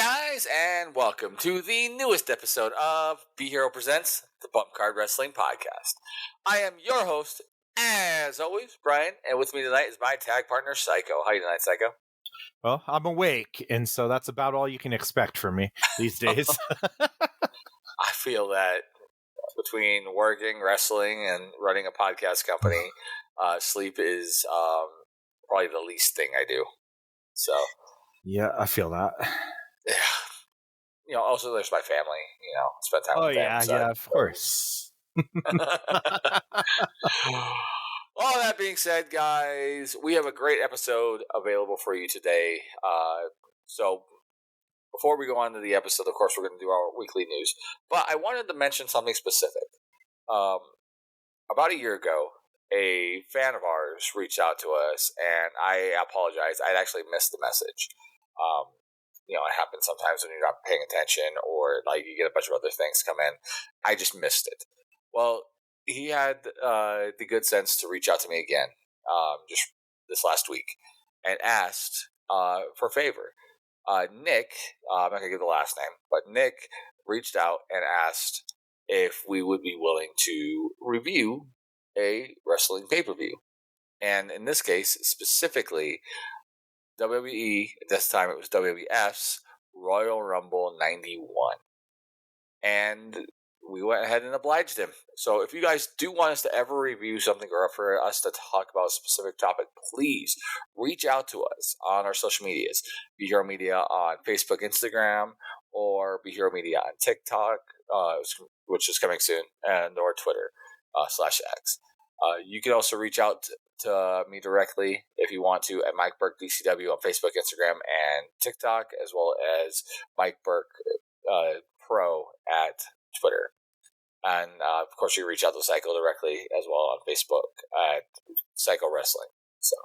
guys, and welcome to the newest episode of Be Hero Presents the Bump Card Wrestling Podcast. I am your host, as always, Brian, and with me tonight is my tag partner, Psycho. How you tonight, Psycho? Well, I'm awake, and so that's about all you can expect from me these days. I feel that between working, wrestling, and running a podcast company, sleep is probably the least thing I do. So, yeah, I feel that. Yeah. Also there's my family, spend time with them. Yeah, of course. All that being said, guys, we have a great episode available for you today. So before we go on to the episode, of course, we're going to do our weekly news. But I wanted to mention something specific. About a year ago, a fan of ours reached out to us, and I apologize. I'd actually missed the message. It happens sometimes when you're not paying attention, or like you get a bunch of other things come in. I just missed it. Well, he had the good sense to reach out to me again, just this last week, and asked for a favor. Nick, I'm not gonna give the last name, but Nick reached out and asked if we would be willing to review a wrestling pay-per-view, and in this case, specifically, WWE, at this time it was WWF's Royal Rumble 91. And we went ahead and obliged him. So if you guys do want us to ever review something or for us to talk about a specific topic, please reach out to us on our social medias. Be Hero Media on Facebook, Instagram, or Be Hero Media on TikTok, which is coming soon, and or Twitter /X. You can also reach out to me directly if you want to at Mike Burke DCW on Facebook, Instagram, and TikTok, as well as Mike Burke Pro at Twitter. And of course, you can reach out to Psycho directly as well on Facebook at Psycho Wrestling. So,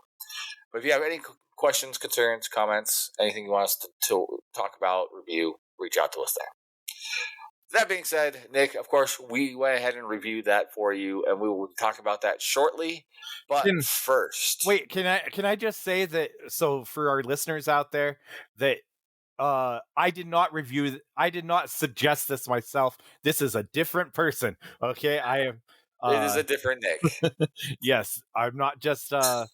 but if you have any questions, concerns, comments, anything you want us to talk about, review, reach out to us there. That being said, Nick, of course, we went ahead and reviewed that for you, and we will talk about that shortly. But first, wait, can I just say that? So for our listeners out there, that I did not suggest this myself. This is a different person. Okay, I am. It is a different Nick. Yes, I'm not just saying,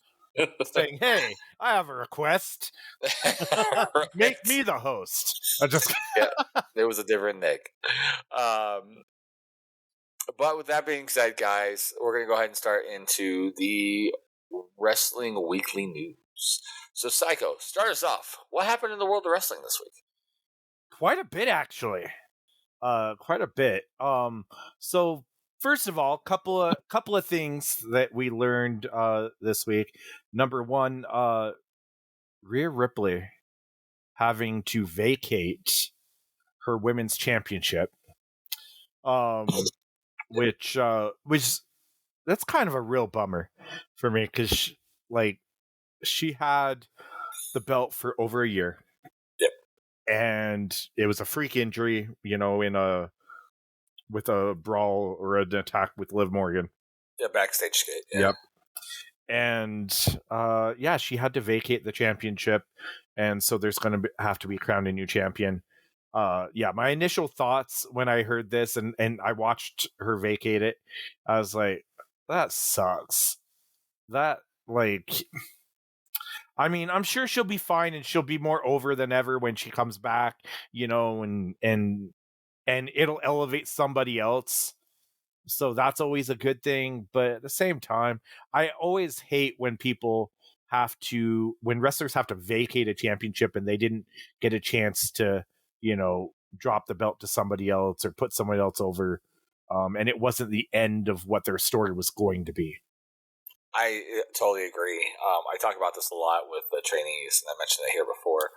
"Hey, I have a request. Right. Make me the host." Yeah, there was a different Nick. But with that being said, guys, we're going to go ahead and start into the Wrestling Weekly News. So, Psycho, start us off. What happened in the world of wrestling this week? Quite a bit, actually. Quite a bit. So first of all, couple of things that we learned this week. Number one, Rhea Ripley having to vacate her women's championship. Which that's kind of a real bummer for me, because she had the belt for over a year. Yep. And it was a freak injury, with a brawl or an attack with Liv Morgan. Yeah, backstage skate. Yeah. Yep. And she had to vacate the championship, and so there's going to have to be crowned a new champion. My initial thoughts when I heard this and I watched her vacate it, I was like, that sucks. I'm sure she'll be fine, and she'll be more over than ever when she comes back, and it'll elevate somebody else. So that's always a good thing. But at the same time, I always hate when wrestlers have to vacate a championship and they didn't get a chance to, drop the belt to somebody else or put somebody else over. And it wasn't the end of what their story was going to be. I totally agree. I talk about this a lot with the trainees, and I mentioned it here before.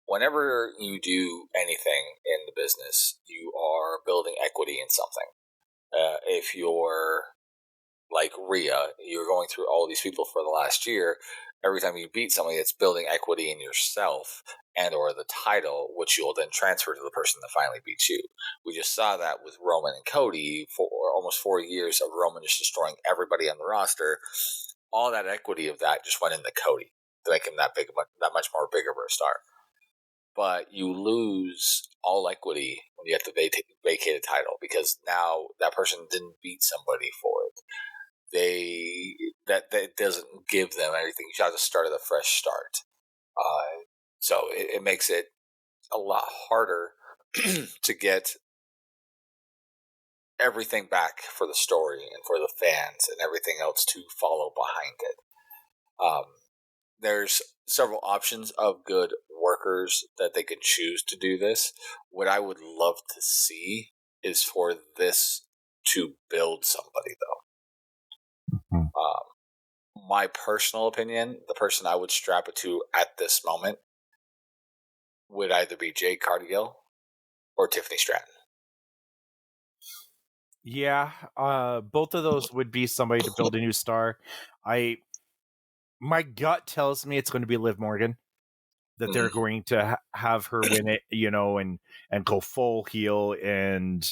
Whenever you do anything in the business, you are building equity in something. If you're like Rhea, you're going through all these people for the last year. Every time you beat somebody, it's building equity in yourself and or the title, which you'll then transfer to the person that finally beats you. We just saw that with Roman and Cody for almost 4 years of Roman just destroying everybody on the roster. All that equity of that just went into Cody to make him that much more bigger of a star. but you lose all equity when you have to vacate a title because now that person didn't beat somebody for it. That doesn't give them anything. You have to start at a fresh start. So it makes it a lot harder to get everything back for the story and for the fans and everything else to follow behind it. There's several options of good workers that they can choose to do this. What I would love to see is for this to build somebody, though. Mm-hmm. My personal opinion, the person I would strap it to at this moment would either be Jade Cargill or Tiffany Stratton. Yeah, both of those would be somebody to build a new star. My gut tells me it's going to be Liv Morgan, that they're going to have her win it, and go full heel and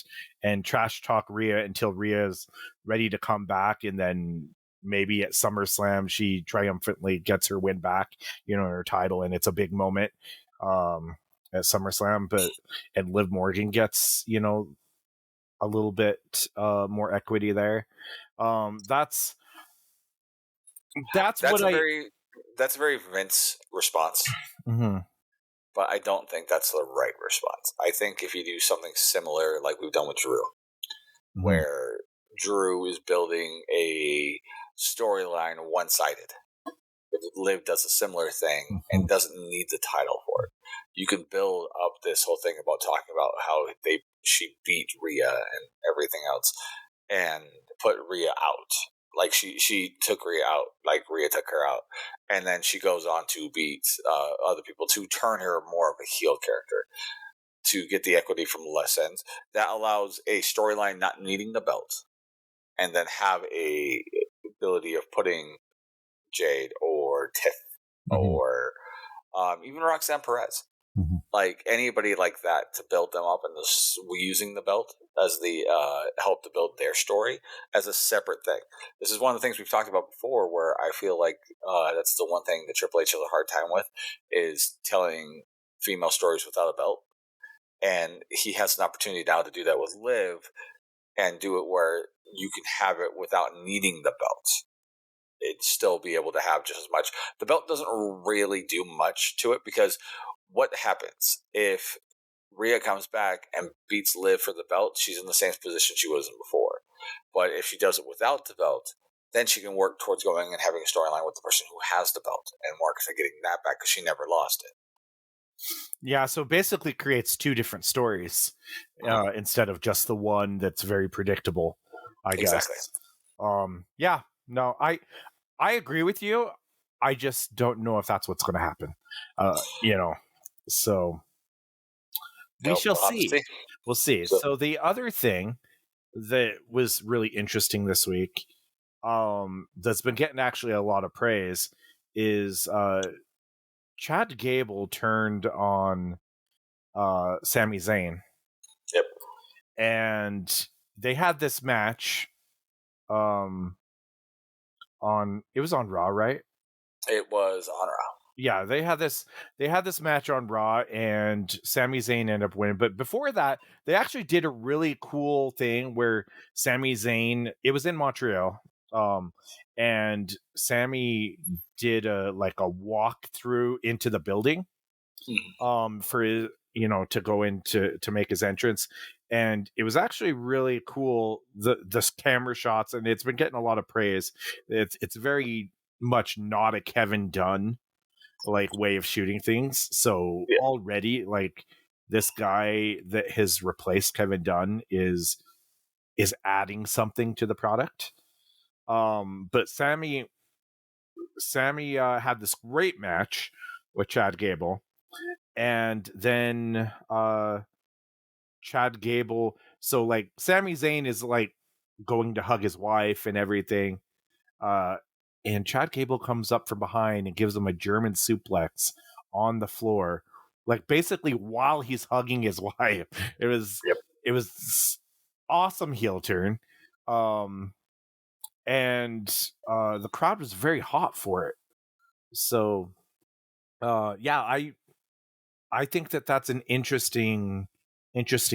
trash talk Rhea until Rhea's ready to come back, and then maybe at SummerSlam she triumphantly gets her win back, her title, and it's a big moment at SummerSlam. And Liv Morgan gets a little bit more equity there. That's what that's a very Vince response. Mm-hmm. But I don't think that's the right response. I think if you do something similar like we've done with Drew, Mm-hmm. where Drew is building a storyline one-sided, Liv does a similar thing and doesn't need the title for it. You can build up this whole thing about talking about how she beat Rhea and everything else, and put Rhea out. Like she took Rhea out, like Rhea took her out, and then she goes on to beat other people to turn her more of a heel character to get the equity from less ends. That allows a storyline not needing the belt, and then have a ability of putting Jade or Tiff or even Roxanne Perez, like anybody like that, to build them up and using the belt as the help to build their story as a separate thing. This is one of the things we've talked about before, where I feel like that's the one thing that Triple H has a hard time with, is telling female stories without a belt. And he has an opportunity now to do that with Liv, and do it where you can have it without needing the belt. It'd still be able to have just as much. The belt doesn't really do much to it, because what happens if Rhea comes back and beats Liv for the belt? She's in the same position she was in before. But if she does it without the belt, then she can work towards going and having a storyline with the person who has the belt and work to getting that back, because she never lost it. Yeah, so basically creates two different stories instead of just the one that's very predictable, I guess. Exactly. Yeah, no, I agree with you. I just don't know if that's what's going to happen. So we shall see. We'll see. So the other thing that was really interesting this week, that's been getting actually a lot of praise, is Chad Gable turned on Sami Zayn. Yep. And they had this match it was on Raw, right? It was on Raw. Yeah, they had this match on Raw, and Sami Zayn ended up winning. But before that, they actually did a really cool thing where Sami Zayn, it was in Montreal, and Sami did a walk through into the building, for to go in to make his entrance. And it was actually really cool, the camera shots, and it's been getting a lot of praise. It's very much not a Kevin Dunn way of shooting things. So already, this guy that has replaced Kevin Dunn is adding something to the product. But Sami had this great match with Chad Gable, and then Chad Gable, so Sami Zayn is going to hug his wife and everything, and Chad Gable comes up from behind and gives him a German suplex on the floor, basically while he's hugging his wife. It was awesome heel turn, and the crowd was very hot for it. So yeah, I think that's an interesting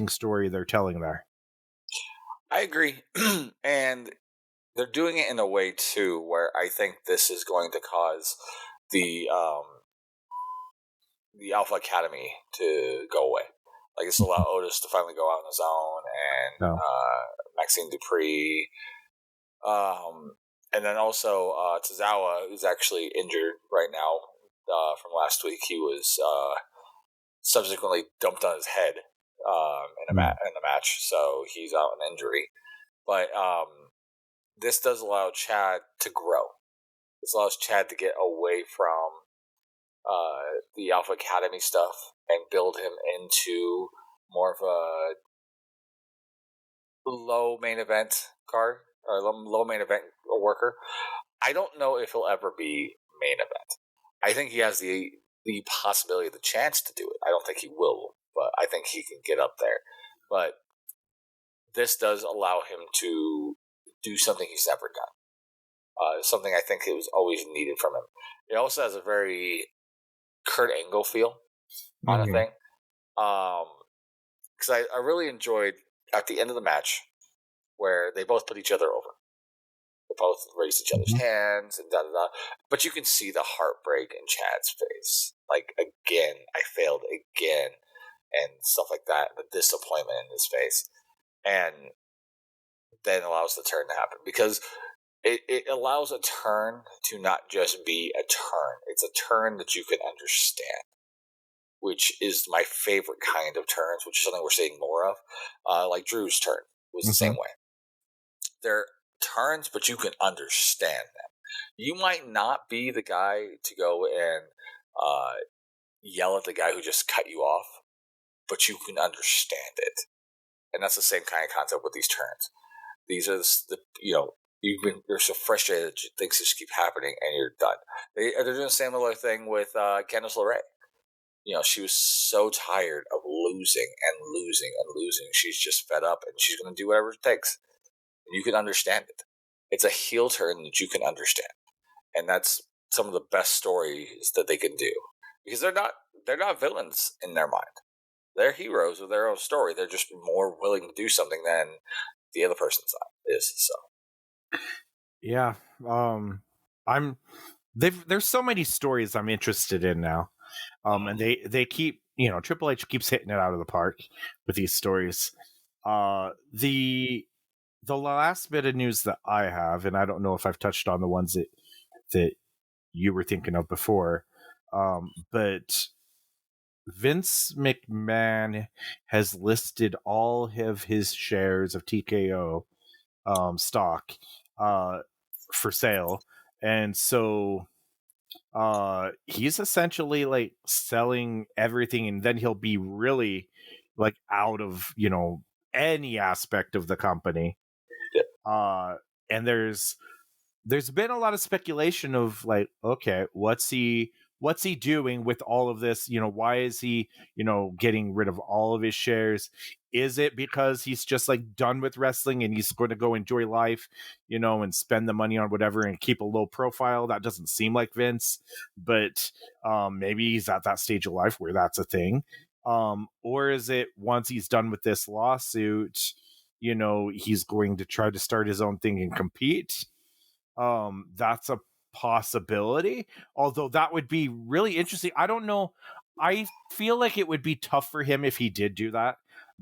story they're telling there. I agree. And they're doing it in a way too where I think this is going to cause the Alpha Academy to go away. Like, this will allow Otis to finally go out on his own, and No. Maxine Dupree, and then also Tozawa, who's actually injured right now from last week. He was subsequently dumped on his head in the match, so he's out in injury. But this does allow Chad to grow. This allows Chad to get away from the Alpha Academy stuff and build him into more of a low main event card or low main event worker. I don't know if he'll ever be main event. I think he has the possibility, the chance to do it. I don't think he will, but I think he can get up there. But this does allow him to do something he's never done. Something I think it was always needed from him. It also has a very Kurt Angle feel on a thing. Because I really enjoyed at the end of the match where they both put each other over. They both raised each other's hands and da-da-da. But you can see the heartbreak in Chad's face. Like, again, I failed again. And stuff like that. The disappointment in his face. And then allows the turn to happen. Because it allows a turn to not just be a turn. It's a turn that you can understand. Which is my favorite kind of turns, which is something we're seeing more of. Like Drew's turn was the same way. They're turns, but you can understand them. You might not be the guy to go and yell at the guy who just cut you off, but you can understand it. And that's the same kind of concept with these turns. These are you're so frustrated that things just keep happening and you're done. They're doing the same little thing with Candice LeRae. She was so tired of losing and losing and losing. She's just fed up, and she's going to do whatever it takes. And you can understand it. It's a heel turn that you can understand, and that's some of the best stories that they can do, because they're not villains in their mind. They're heroes with their own story. They're just more willing to do something than the other person's is. So, yeah, there's so many stories I'm interested in now. And they keep, Triple H keeps hitting it out of the park with these stories. The last bit of news that I have, and I don't know if I've touched on the ones that you were thinking of before, but Vince McMahon has listed all of his shares of TKO stock for sale, and so he's essentially like selling everything, and then he'll be really like out of any aspect of the company. And there's been a lot of speculation of like, okay, what's he doing with all of this? Why is he getting rid of all of his shares? Is it because he's just like done with wrestling and he's going to go enjoy life, and spend the money on whatever and keep a low profile? That doesn't seem like Vince, but maybe he's at that stage of life where that's a thing. Or is it once he's done with this lawsuit, he's going to try to start his own thing and compete? That's a possibility, although that would be really interesting. I don't know. I feel like it would be tough for him if he did do that,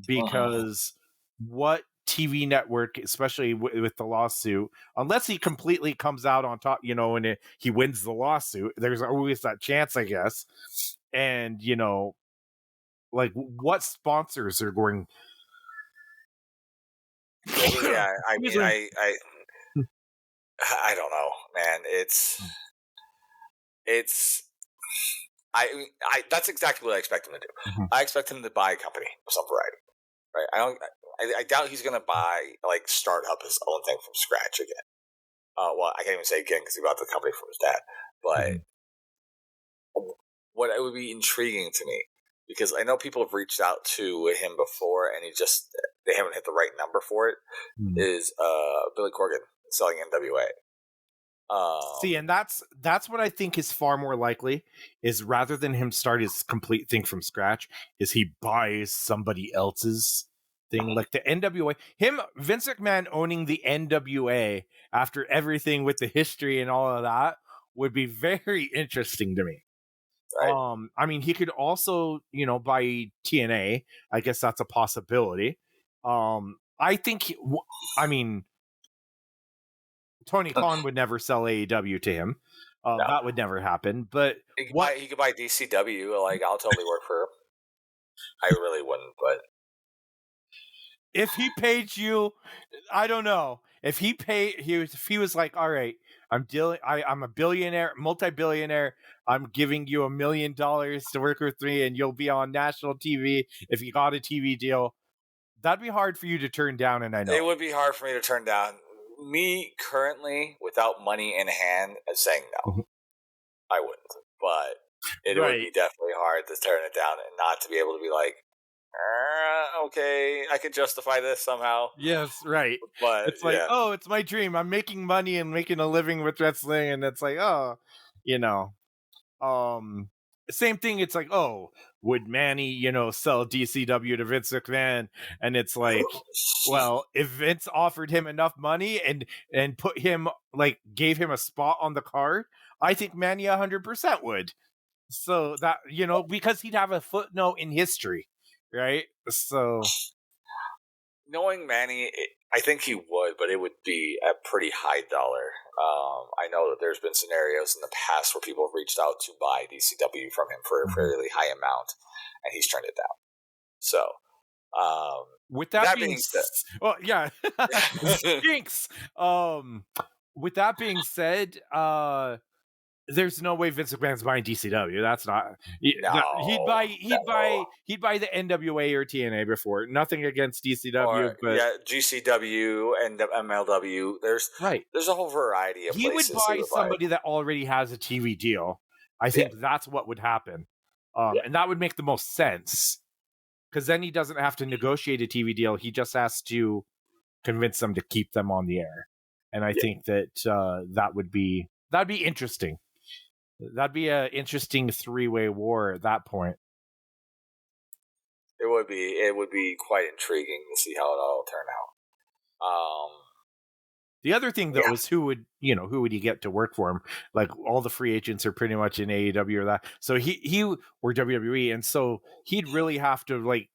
because what TV network, especially with the lawsuit, unless he completely comes out on top, and he wins the lawsuit, there's always that chance, I guess. And like, what sponsors are going? yeah, I mean, I don't know, man. I that's exactly what I expect him to do. I expect him to buy a company of some variety, right? I doubt he's going to start up his own thing from scratch again. Well, I can't even say again because he bought the company from his dad. But what it would be intriguing to me, because I know people have reached out to him before, and they haven't hit the right number for it, is Billy Corgan selling NWA. See, and that's what I think is far more likely, is rather than him start his complete thing from scratch, is he buys somebody else's thing, like the NWA. Vince McMahon owning the NWA after everything with the history and all of that would be very interesting to me. Right. I mean, he could also, buy TNA. I guess that's a possibility. I think, I mean, Tony Khan would never sell AEW to him. No. That would never happen. But he could buy DCW. Like, I'll totally work for him. I really wouldn't, but if he paid you, I don't know. If he was like, all right, I'm a billionaire, multi-billionaire. I'm giving you $1 million to work with me, and you'll be on national TV if you got a TV deal. That'd be hard for you to turn down, and I know it would be hard for me to turn down. Me currently, without money in hand, saying no, I wouldn't. But it would be definitely hard to turn it down and not to be able to be like, okay, I could justify this somehow. Yes, right. But it's like, oh, it's my dream. I'm making money and making a living with wrestling, and it's like, oh, same thing. It's like, oh, would Manny, sell DCW to Vince McMahon? And it's like, well, if Vince offered him enough money and put him, like, gave him a spot on the card, I think Manny 100% would. So that, because he'd have a footnote in history, right? So knowing Manny, I think he would, but it would be a pretty high dollar. I know that there's been scenarios in the past where people have reached out to buy DCW from him for a fairly high amount, and he's turned it down. So, with that being said, well, yeah, stinks. With that being said, there's no way Vince McMahon's buying DCW. That's not. No, he'd buy the NWA or TNA before. Nothing against DCW, but GCW and MLW. There's a whole variety of places. He would buy somebody that already has a TV deal. I think that's what would happen, and that would make the most sense, because then he doesn't have to negotiate a TV deal. He just has to convince them to keep them on the air, and I think that that'd be interesting. That'd be an interesting 3-way war at that point. It would be quite intriguing to see how it all turn out. The other thing, though, is who would he get to work for him? Like, all the free agents are pretty much in AEW or that. So he or WWE, and so he'd really have to, like,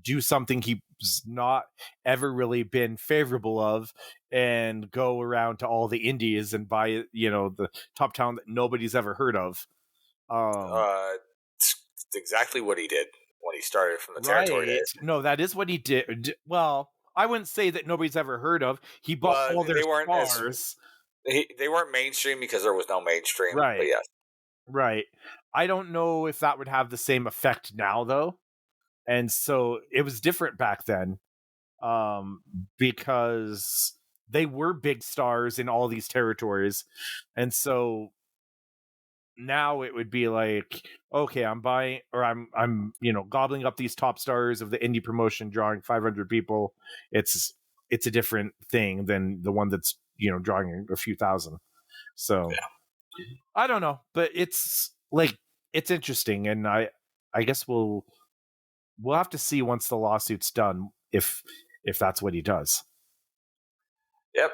do something he's not ever really been favorable of, and go around to all the indies and buy, the top talent that nobody's ever heard of. It's exactly what he did when he started from the territory days. No, that is what he did. Well, I wouldn't say that nobody's ever heard of. He bought all their stars. They weren't mainstream because there was no mainstream. Right. But yes. Right. I don't know if that would have the same effect now, though. And so it was different back then, because they were big stars in all these territories. And so now it would be like, okay, I'm buying, or I'm gobbling up these top stars of the indie promotion, drawing 500 people. It's a different thing than the one that's, drawing a few thousand. So I don't know, but it's like, it's interesting. And I guess we'll have to see once the lawsuit's done if that's what he does. Yep.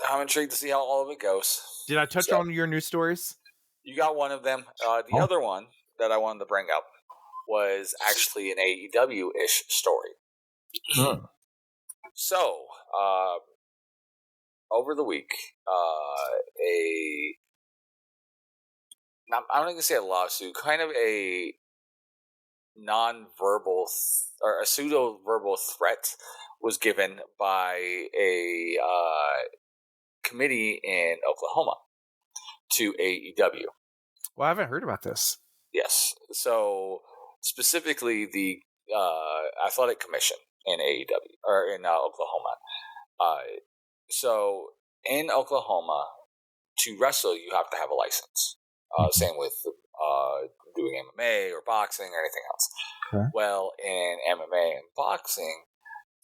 I'm intrigued to see how all of it goes. Did I touch on your news stories? You got one of them. The other one that I wanted to bring up was actually an AEW-ish story. So, over the week, I'm not going to say a lawsuit, kind of a non-verbal or a pseudo-verbal threat was given by a committee in Oklahoma to AEW. Well, I haven't heard about this. Yes. So, specifically the Athletic Commission in AEW, or in Oklahoma. So, in Oklahoma, to wrestle, you have to have a license. Same with doing MMA or boxing or anything else. Okay. Well, in MMA and boxing,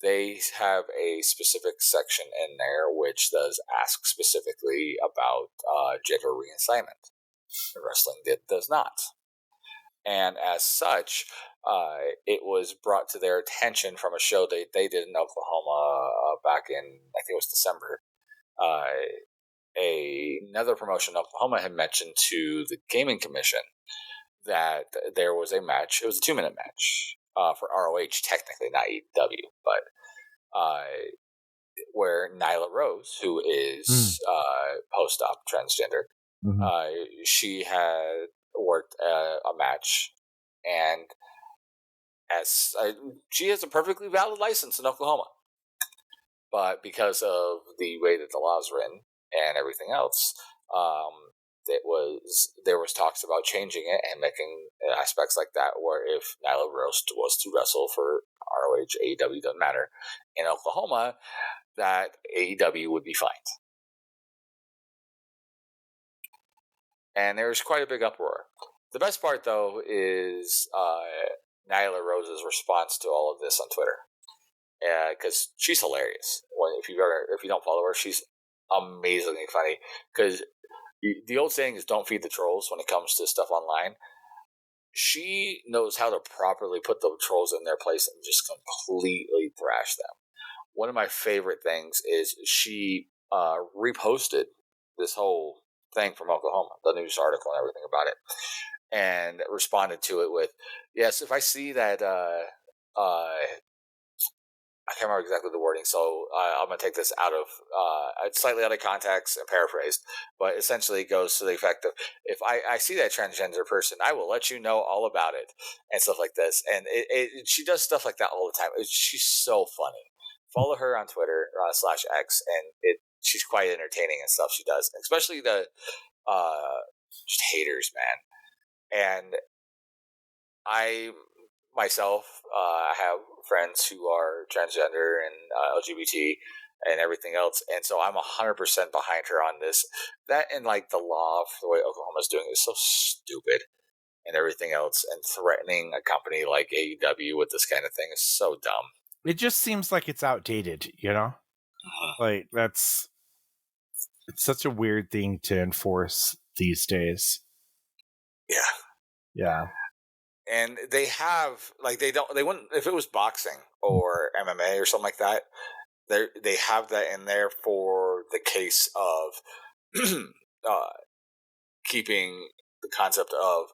they have a specific section in there which does ask specifically about gender reassignment. Wrestling does not. And as such, it was brought to their attention from a show they did in Oklahoma back in, I think it was December. Another promotion in Oklahoma had mentioned to the Gaming Commission that there was a match. It was a 2-minute match for ROH, technically, not AEW, but where Nyla Rose, who is post-op transgender, she had worked a match, and she has a perfectly valid license in Oklahoma, but because of the way that the law is written and everything else, there was talks about changing it and making aspects like that, where if Nyla Rose was to wrestle for ROH, AEW, doesn't matter, in Oklahoma, that AEW would be fined. And there's quite a big uproar. The best part, though, is Nyla Rose's response to all of this on Twitter, because she's hilarious. If you don't follow her, she's amazingly funny. Because the old saying is "don't feed the trolls" when it comes to stuff online. She knows how to properly put the trolls in their place and just completely thrash them. One of my favorite things is she reposted this whole thing from Oklahoma, the news article and everything about it, and responded to it with, "Yes, if I see that, I can't remember exactly the wording, so I'm going to take this slightly out of context and paraphrased, but essentially it goes to the effect of, if I see that transgender person, I will let you know all about it," and stuff like this. And she does stuff like that all the time. She's so funny. Follow her on Twitter /X, and she's quite entertaining and stuff she does, especially the just haters, man. And I myself have friends who are transgender and LGBT and everything else, and so I'm 100% behind her on this. That, and like the law, the way Oklahoma's doing it, is so stupid, and everything else, and threatening a company like AEW with this kind of thing is so dumb. It just seems like it's outdated, you know? Like, it's such a weird thing to enforce these days. Yeah. And they have, like, they wouldn't, if it was boxing or MMA or something like that, they have that in there for the case of keeping the concept of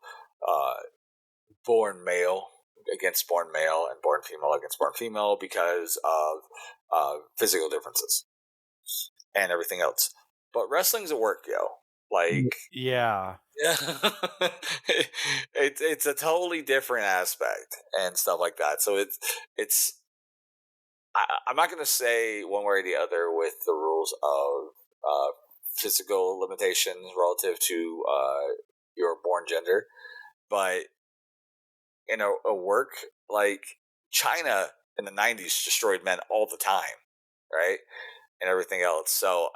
born male against born male and born female against born female because of physical differences and everything else. But wrestling's a work, yo. Like, yeah, it's a totally different aspect and stuff like that. So it's I'm not going to say one way or the other with the rules of physical limitations relative to your born gender, but in a work, like, China in the 90s destroyed men all the time, right? And everything else. So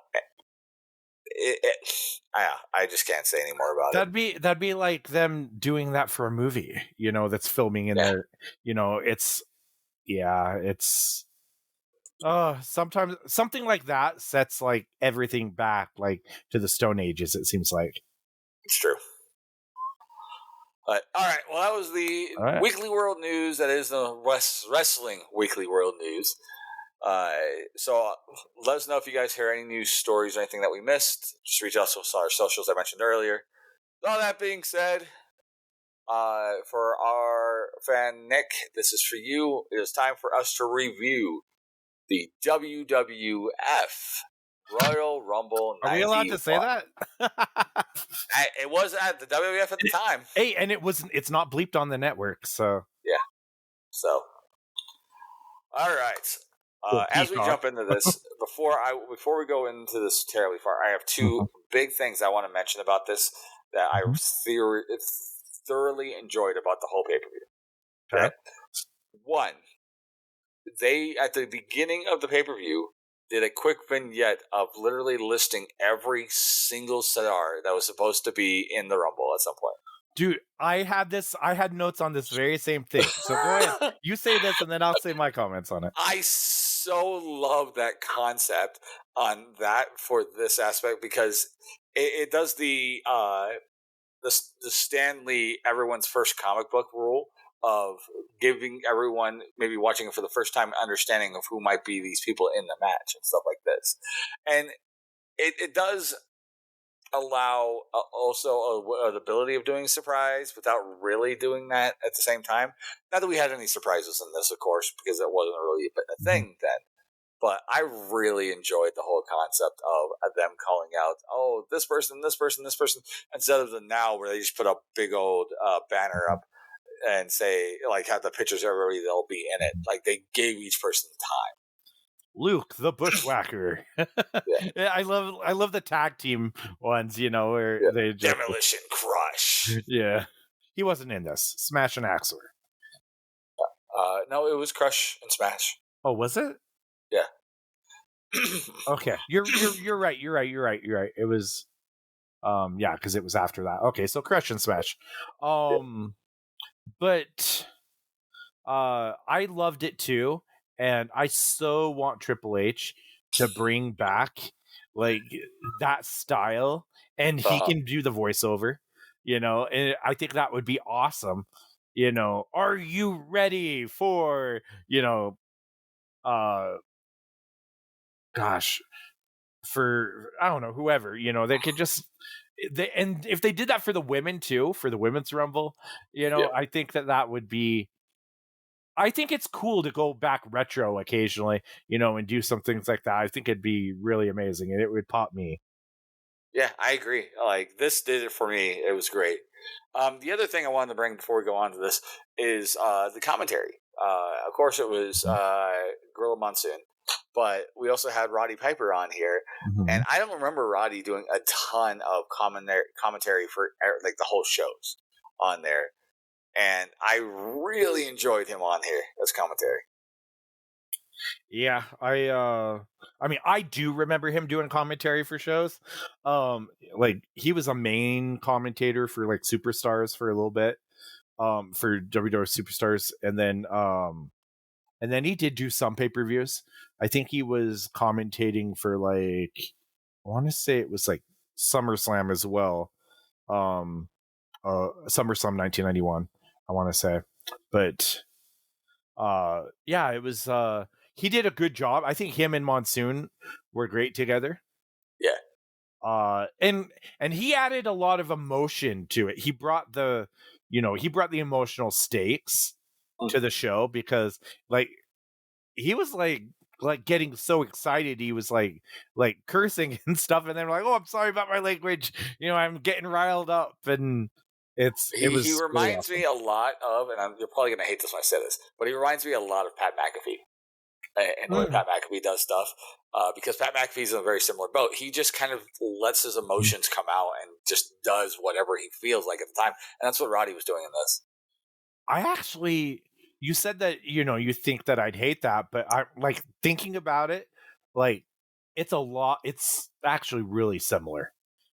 I just can't say any more about it. That'd be like them doing that for a movie, you know, that's filming in their, you know, it's sometimes something like that sets like everything back, like to the Stone Ages, it seems like. It's true. But all right, well, that was the weekly world news. That is the wrestling weekly world news. So let us know if you guys hear any news stories or anything that we missed. Just reach out to our socials I mentioned earlier. All that being said, for our fan Nick, this is for you. It is time for us to review the WWF Royal Rumble 91. Are we allowed to say that? It was at the WWF at the time. Hey, and it's not bleeped on the network, so yeah. So, all right. As we jump into this, before we go into this terribly far, I have two big things I want to mention about this that I thoroughly enjoyed about the whole pay-per-view. Okay. One, they, at the beginning of the pay-per-view, did a quick vignette of literally listing every single star that was supposed to be in the Rumble at some point. Dude, I had notes on this very same thing. So go ahead. You say this and then I'll say my comments on it. I so love that concept on that for this aspect because it does the Stanley everyone's first comic book rule of giving everyone maybe watching it for the first time understanding of who might be these people in the match and stuff like this, and it does allow also the ability of doing surprise without really doing that at the same time. Not that we had any surprises in this, of course, because it wasn't really a thing then. But I really enjoyed the whole concept of them calling out, oh, this person, this person, this person, instead of the now where they just put a big old banner up and say, like, have the pictures of everybody that'll be in it. Like, they gave each person time. Luke the Bushwhacker. Yeah, I love the tag team ones, where they just Demolition Crush. Yeah. He wasn't in this. Smash and Axler. No, it was Crush and Smash. Oh, was it? Yeah. Okay. You're right. You're right. It was yeah, because it was after that. Okay, so Crush and Smash. But I loved it too, and I so want Triple H to bring back like that style, and he can do the voiceover, and I think that would be awesome. Are you ready for, gosh, for I don't know, whoever, they could just and if they did that for the women too, for the women's rumble, I think that would be, I think it's cool to go back retro occasionally, and do some things like that. I think it'd be really amazing and it would pop me. Yeah, I agree. Like, this did it for me. It was great. The other thing I wanted to bring before we go on to this is the commentary. Of course, it was Gorilla Monsoon, but we also had Roddy Piper on here, and I don't remember Roddy doing a ton of commentary for like the whole shows on there, and I really enjoyed him on here as commentary. Yeah, I mean, I do remember him doing commentary for shows. Like he was a main commentator for like Superstars for a little bit, for WWE Superstars, and then he did do some pay-per-views. I think he was commentating for like, I want to say it was like SummerSlam as well. SummerSlam 1991, I want to say, but yeah, it was he did a good job. I think him and Monsoon were great together. Yeah. And he added a lot of emotion to it. He brought the emotional stakes to the show, because like he was like getting so excited, he was like cursing and stuff, and then like, oh, I'm sorry about my language, I'm getting riled up, and he reminds me a lot of, and you're probably gonna hate this when I say this, but he reminds me a lot of Pat McAfee and the way Pat McAfee does stuff, because Pat McAfee's in a very similar boat. He just kind of lets his emotions come out and just does whatever he feels like at the time, and that's what Roddy was doing in this. You said that, you think that I'd hate that, but I'm like thinking about it, like it's actually really similar.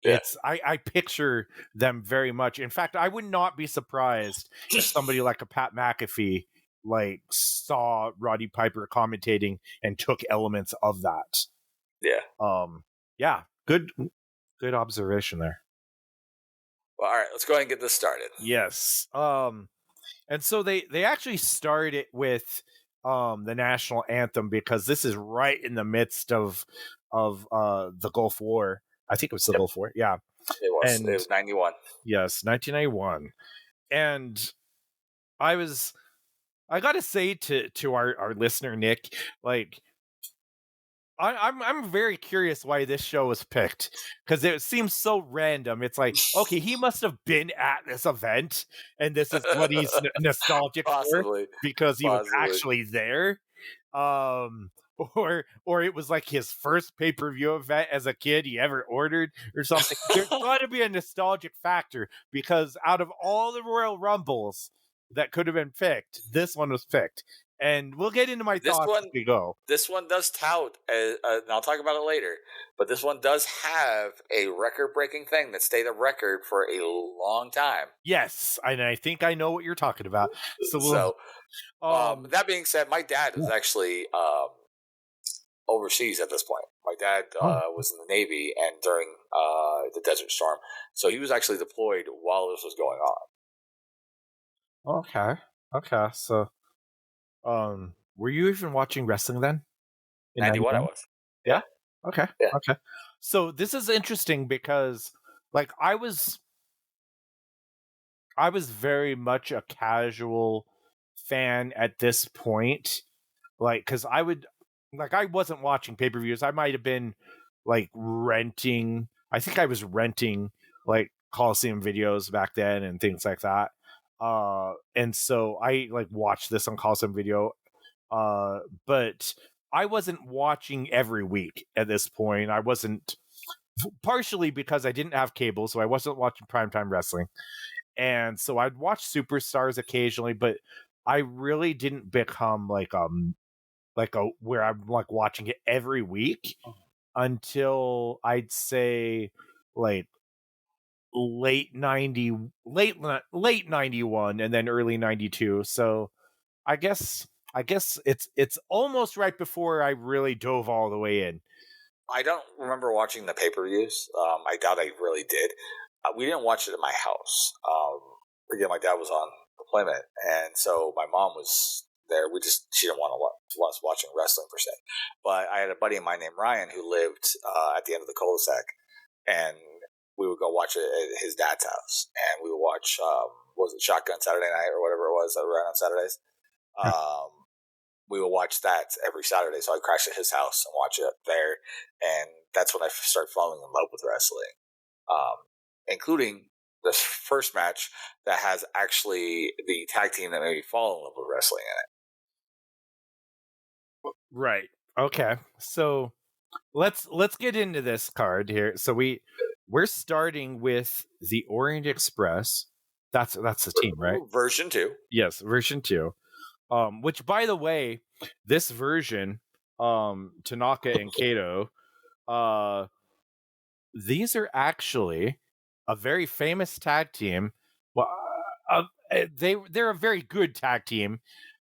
Yeah. I picture them very much. In fact, I would not be surprised if somebody like a Pat McAfee like saw Roddy Piper commentating and took elements of that. Yeah. Yeah. Good observation there. Well, all right, let's go ahead and get this started. Yes. And so they actually start it with the national anthem, because this is right in the midst of the Gulf War. I think it was the Gulf War. Yeah. It was. It was 91. Yes, 1991. And I got to say to our listener Nick, like I'm very curious why this show was picked, because it seems so random. It's like, okay, he must have been at this event, and this is what he's nostalgic for, because he was actually there. Or it was like his first pay-per-view event as a kid he ever ordered or something. There's got to be a nostalgic factor, because out of all the Royal Rumbles that could have been picked, this one was picked. And we'll get into my This thoughts as one, we go. this one does tout, and I'll talk about it later. But this one does have a record-breaking thing that stayed a record for a long time. Yes, and I think I know what you're talking about. So we'll. So, that being said, my dad was actually overseas at this point. My dad was in the Navy and during the Desert Storm, so he was actually deployed while this was going on. Okay. So, were you even watching wrestling then? In 91, I 91? was. Yeah. Yeah. Yeah. Okay. So this is interesting because, like, I was very much a casual fan at this point. Like, because I wasn't watching pay-per-views. I might have been like renting. I think I was renting like Coliseum videos back then and things like that. And so I like watched this on Coliseum Video. But I wasn't watching every week at this point. I wasn't, partially because I didn't have cable, so I wasn't watching primetime wrestling. And so I'd watch Superstars occasionally, but I really didn't become like a where I'm like watching it every week until I'd say like late 91 and then early 92. So I guess it's almost right before I really dove all the way in. I don't remember watching the pay-per-views. I doubt I really did. We didn't watch it at my house. Again, my dad was on deployment, and so my mom was there. She didn't want to us watching wrestling per se. But I had a buddy of mine named Ryan who lived at the end of the cul-de-sac, and we would go watch it at his dad's house, and we would watch what was it, Shotgun Saturday Night or whatever it was that we ran on Saturdays. We would watch that every Saturday, so I'd crash at his house and watch it up there, and that's when I started falling in love with wrestling, including the first match that has actually the tag team that made me fall in love with wrestling in it. Right. Okay. So let's get into this card here. So we're starting with the Orient Express. That's the team, right? Version 2. Yes, version 2. Which, by the way, this version, Tanaka and Kato, these are actually a very famous tag team. Well, they're a very good tag team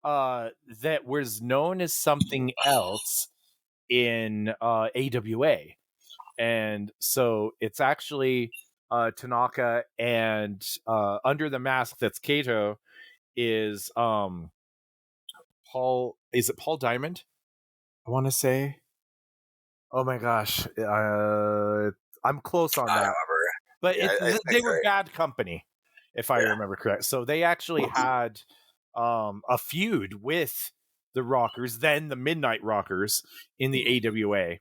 that was known as something else in AWA, and so it's actually Tanaka and under the mask that's Kato is Paul. Is it Paul Diamond? I want to say. Oh my gosh, I'm close on I that. remember. But Yeah, they were Bad Company, if I remember correct. So they actually had a feud with the Rockers, then the Midnight Rockers in the AWA.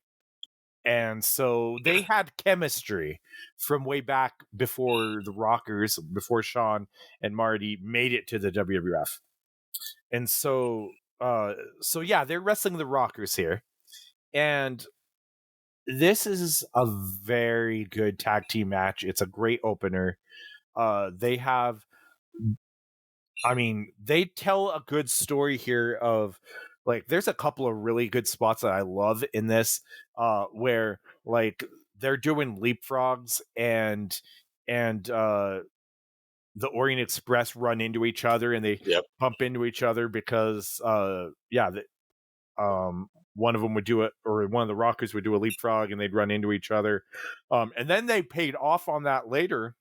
And so they had chemistry from way back before the Rockers, before Sean and Marty made it to the WWF. And so yeah, they're wrestling the Rockers here. And this is a very good tag team match. It's a great opener. They tell a good story here of like there's a couple of really good spots that I love in this where like they're doing leapfrogs and the Orient Express run into each other and they bump into each other because one of them would do it, or one of the Rockers would do a leapfrog and they'd run into each other. And then they paid off on that later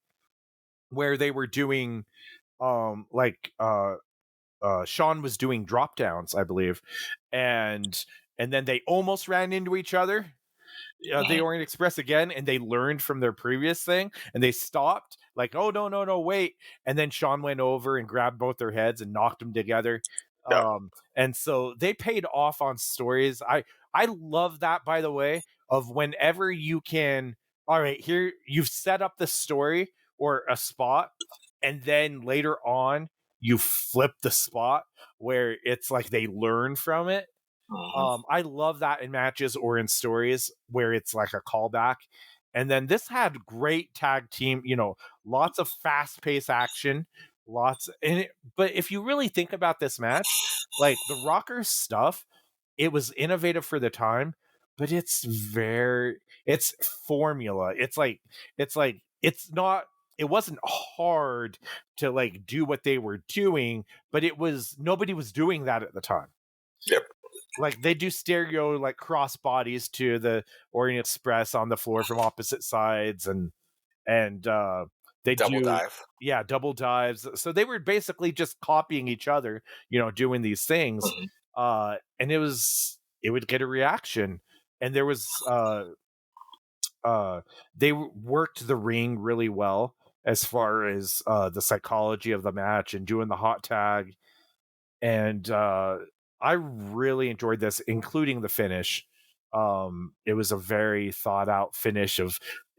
where they were doing Sean was doing drop downs, I believe. And then they almost ran into each other. The Orient Express again, and they learned from their previous thing and they stopped like, oh no, wait. And then Sean went over and grabbed both their heads and knocked them together. And so they paid off on stories. I love that, by the way, of whenever you can, all right, here you've set up the story or a spot, and then later on you flip the spot where it's like they learn from it. I love that in matches or in stories where it's like a callback. And then this had great tag team, lots of fast-paced action But if you really think about this match, like the Rocker stuff, it was innovative for the time, but it's formula. It's not it wasn't hard to like do what they were doing, but nobody was doing that at the time. Yep. Like they do stereo like cross bodies to the Orient Express on the floor from opposite sides, and they Double do dive. double dives. So they were basically just copying each other, doing these things. And it would get a reaction, and there was they worked the ring really well as far as the psychology of the match and doing the hot tag. And I really enjoyed this, including the finish. It was a very thought out finish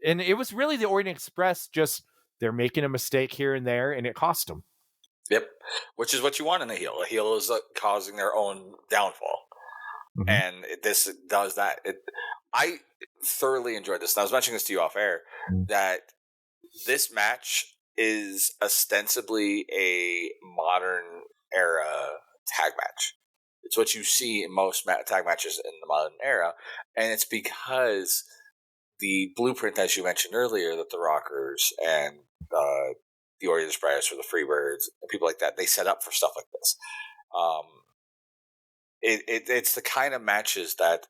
and it was really the Orient Express, just they're making a mistake here and there, and it cost them. Yep. Which is what you want in a heel. A heel is causing their own downfall. Mm-hmm. And this does that. I thoroughly enjoyed this. And I was mentioning this to you off air, that this match is ostensibly a modern era tag match. It's what you see in most tag matches in the modern era. And it's because the blueprint, as you mentioned earlier, that the Rockers and the Orient Express or the Freebirds and people like that, they set up for stuff like this. It's the kind of matches that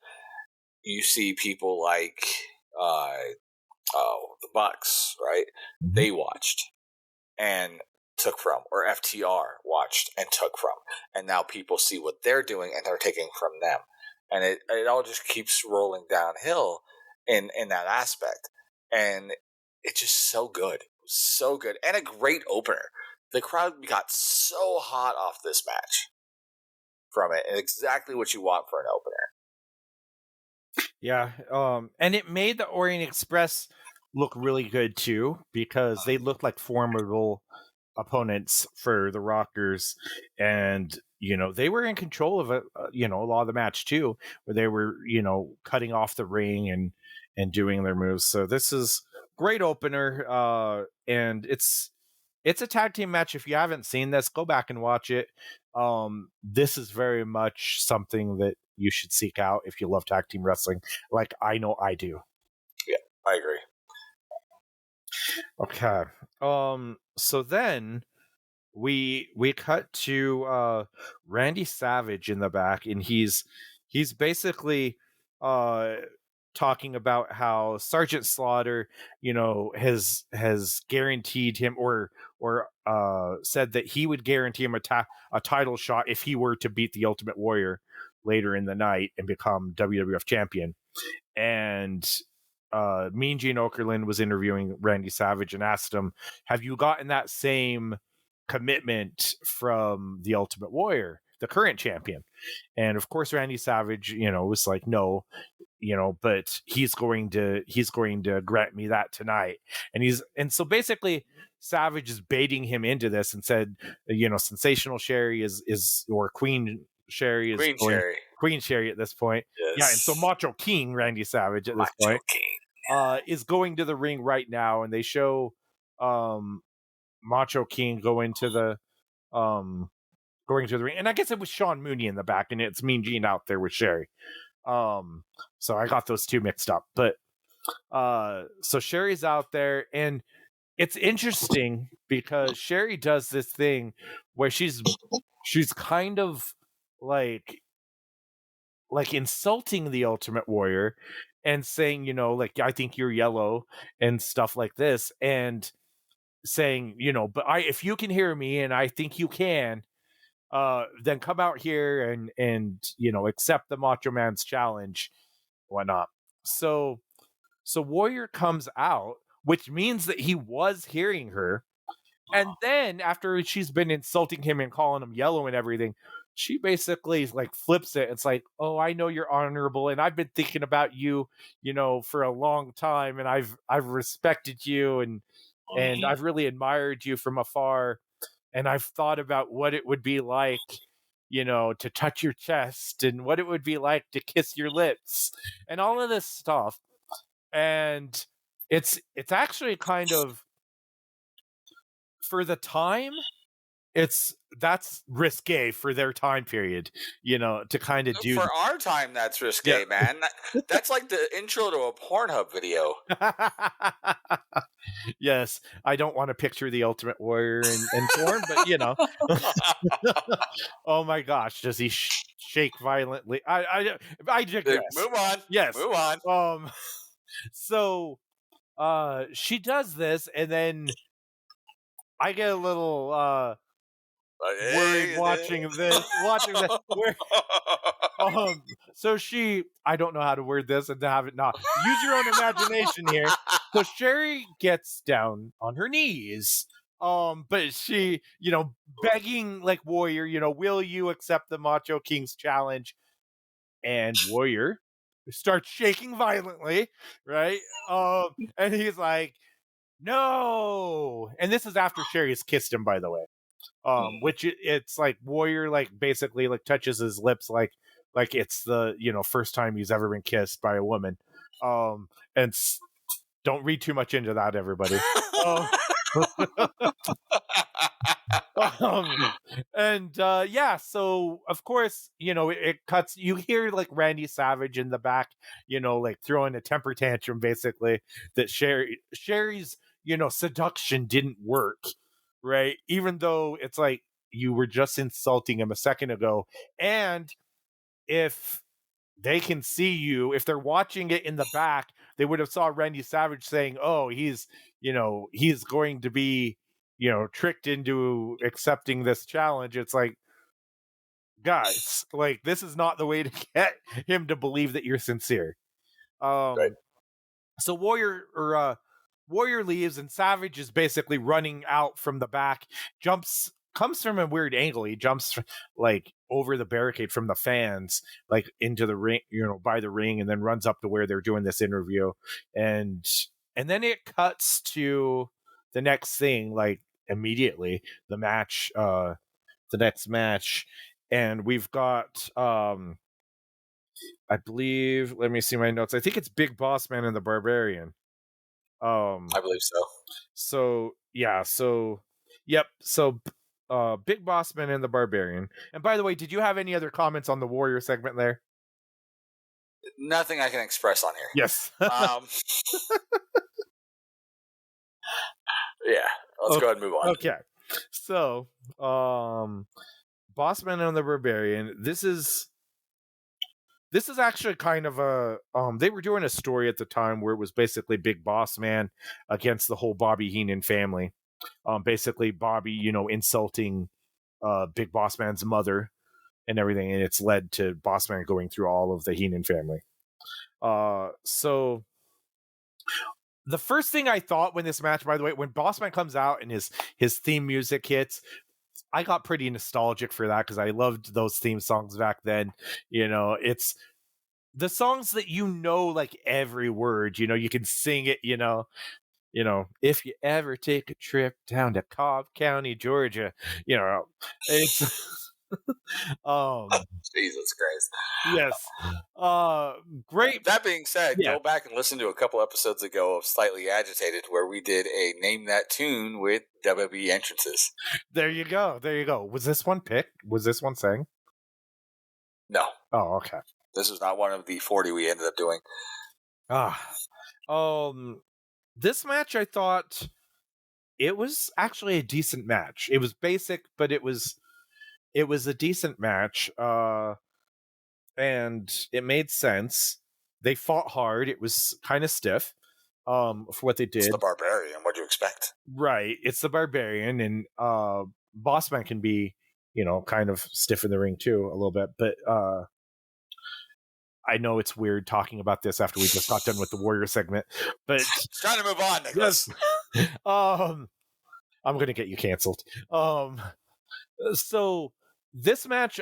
you see people like the Bucks, right? Mm-hmm. They watched and took from, or FTR watched and took from, and now people see what they're doing and they're taking from them, and it all just keeps rolling downhill in that aspect, and it's just so good, and a great opener. The crowd got so hot off this match from it, and exactly what you want for an opener. Yeah, and it made the Orient Express look really good too, because they looked like formidable opponents for the Rockers, and they were in control of it, a lot of the match too, where they were cutting off the ring and doing their moves. So this is great opener, and it's a tag team match. If you haven't seen this, go back and watch it. This is very much something that you should seek out if you love tag team wrestling, like I know I do. Yeah, I agree. Okay. So then we cut to Randy Savage in the back, and he's basically talking about how Sergeant Slaughter, has guaranteed him or said that he would guarantee him a title shot if he were to beat the Ultimate Warrior later in the night and become WWF champion. And Mean Gene Okerlund was interviewing Randy Savage and asked him, have you gotten that same commitment from the Ultimate Warrior, the current champion? And of course Randy Savage, was like, no, but he's going to grant me that tonight. And so basically Savage is baiting him into this and said, Sensational Sherry is or Queen Sherry is Queen Sherry at this point. Yes. Yeah, and so Macho King Randy Savage at this point is going to the ring right now, and they show Macho King going to the ring, and I guess it was Sean Mooney in the back, and it's Mean Gene out there with Sherry. So I got those two mixed up, but so Sherry's out there, and it's interesting because Sherry does this thing where she's kind of like insulting the Ultimate Warrior and saying, like, I think you're yellow and stuff like this, and saying, but if you can hear me, and I think you can, then come out here and accept the Macho Man's challenge, whatnot. So Warrior comes out, which means that he was hearing her. And then after she's been insulting him and calling him yellow and everything, she basically like flips it. It's like, oh, I know you're honorable, and I've been thinking about you, for a long time, and I've respected you, and I've really admired you from afar, and I've thought about what it would be like, to touch your chest, and what it would be like to kiss your lips, and all of this stuff. And it's actually kind of, for the time, that's risque for their time period, to kind of do. For our time, that's risque, Yeah. man. That's like the intro to a Pornhub video. Yes, I don't want to picture the Ultimate Warrior in porn, but oh my gosh, does he shake violently? I digress. Move on. Yes. Move on. So she does this, and then I get a little worried watching this where so I don't know how to word this and to have it not use your own imagination here. So Sherry gets down on her knees, but she, begging like Warrior, will you accept the Macho King's challenge? And Warrior starts shaking violently, right? And he's like, no. And this is after Sherry's kissed him, by the way. Which it's like Warrior like basically like touches his lips like it's the first time he's ever been kissed by a woman. And don't read too much into that, everybody. And yeah, so of course it cuts. You hear like Randy Savage in the back, like throwing a temper tantrum, basically that Sherry's seduction didn't work, right? Even though it's like you were just insulting him a second ago, and if they can see you, if they're watching it in the back, they would have saw Randy Savage saying, oh, he's going to be tricked into accepting this challenge. It's like, guys, like this is not the way to get him to believe that you're sincere. Right. So Warrior leaves, and Savage is basically running out from the back, comes from a weird angle. He jumps like over the barricade from the fans, like into the ring, by the ring, and then runs up to where they're doing this interview. And then it cuts to the next thing, like immediately the next match. And we've got I believe, let me see my notes. I think it's Big Boss Man and the Barbarian. I believe so. So yeah, yep. So Big Boss Man and the Barbarian. And by the way, did you have any other comments on the Warrior segment there? Nothing I can express on here. Yes. Yeah, let's go ahead and move on. Okay. So, Boss Man and the Barbarian. This is actually kind of a they were doing a story at the time where it was basically Big Boss Man against the whole Bobby Heenan family. Basically Bobby, insulting Big Boss Man's mother and everything, and it's led to Boss Man going through all of the Heenan family. So the first thing I thought when this match, by the way, when Boss Man comes out and his theme music hits, I got pretty nostalgic for that because I loved those theme songs back then. It's the songs that like every word. You can sing it. If you ever take a trip down to Cobb County, Georgia, it's Jesus Christ. Yes. Great. That being said, go back and listen to a couple episodes ago of Slightly Agitated where we did a Name That Tune with WWE entrances. There you go. Was this one picked? Was this one sang? No. Oh, okay. This was not one of the 40 we ended up doing. This match, I thought it was actually a decent match. It was basic, but it was a decent match. And it made sense. They fought hard. It was kind of stiff for what they did. It's the Barbarian. What do you expect? Right. It's the Barbarian, and Bossman can be, kind of stiff in the ring too a little bit. But I know it's weird talking about this after we just got done with the Warrior segment. But trying to move on, Nicholas. Yes. I'm gonna get you canceled. So this match,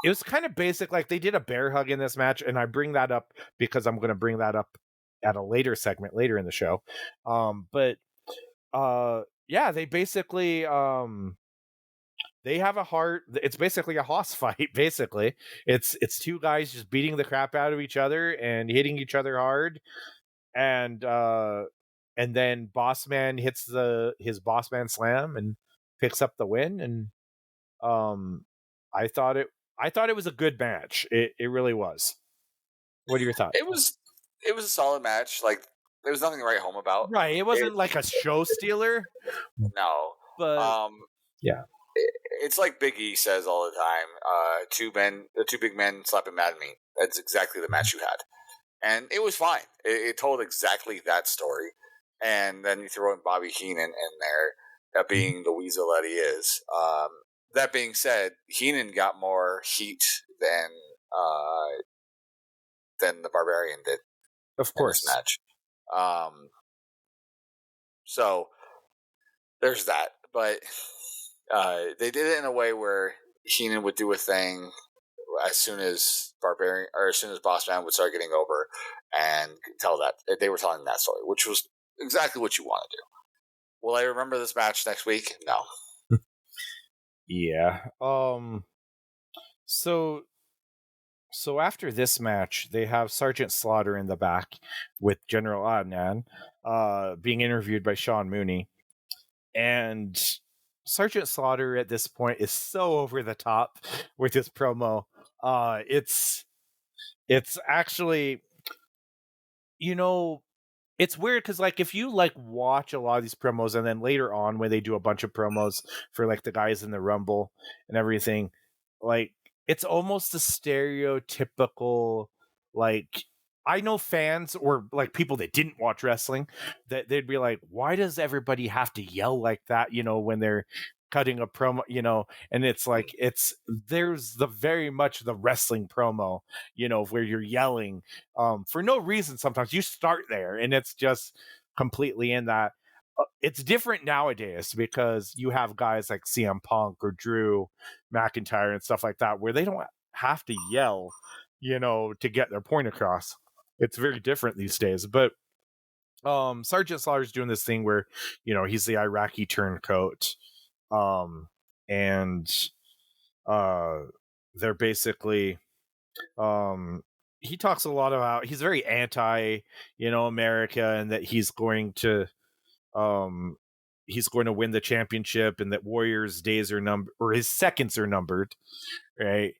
it was kind of basic. Like they did a bear hug in this match, and I bring that up because I'm going to bring that up at a later segment later in the show. But yeah, they basically they have a heart. It's basically a hoss fight. Basically, it's two guys just beating the crap out of each other and hitting each other hard, and then Boss Man hits his Boss Man slam, and picks up the win, and I thought it was a good match. It really was. What are your thoughts? It was a solid match. Like there was nothing to write home about. Right, it wasn't like a show stealer, No. but yeah. It's like Big E says all the time. The two big men slapping Mad Meat. That's exactly the match you had, and it was fine. It told exactly that story, and then you throw in Bobby Heenan in there, being the weasel that he is. That being said, Heenan got more heat than the Barbarian did, of course, in this match. So there's that, but they did it in a way where Heenan would do a thing as soon as Boss Man would start getting over, and tell that they were telling that story, which was exactly what you want to do. Will I remember this match next week? No. Yeah. So after this match, they have Sergeant Slaughter in the back with General Adnan, being interviewed by Sean Mooney, and Sergeant Slaughter at this point is so over the top with his promo. It's actually, it's weird because like if you like watch a lot of these promos, and then later on when they do a bunch of promos for like the guys in the Rumble and everything, like it's almost a stereotypical, like, I know fans or like people that didn't watch wrestling that they'd be like, why does everybody have to yell like that, when they're cutting a promo, and it's like, there's the very much the wrestling promo, where you're yelling for no reason. Sometimes you start there and it's just completely in that. It's different nowadays because you have guys like CM Punk or Drew McIntyre and stuff like that where they don't have to yell, to get their point across. It's very different these days. But Sergeant Slaughter's doing this thing where, he's the Iraqi turncoat. And they're basically he talks a lot about, he's very anti, America, and that he's going to win the championship, and that Warrior's days are numbered, or his seconds are numbered, right?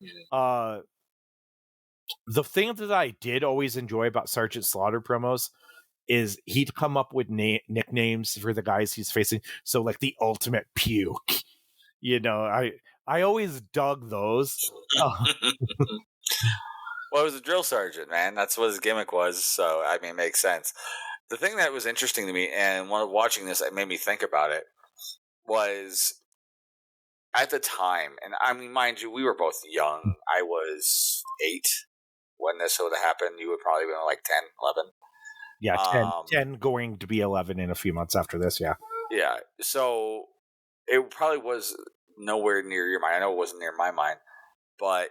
The thing that I did always enjoy about Sergeant Slaughter promos is he'd come up with nicknames for the guys he's facing. So like the Ultimate Puke, I always dug those. Well, it was a drill sergeant, man. That's what his gimmick was. So, I mean, it makes sense. The thing that was interesting to me, and when watching this, it made me think about it, was at the time, and I mean, mind you, we were both young. I was 8 when this would have happened. You would probably been like 10, 11. Yeah, 10 going to be 11 in a few months after this, yeah. Yeah, so it probably was nowhere near your mind. I know it wasn't near my mind, but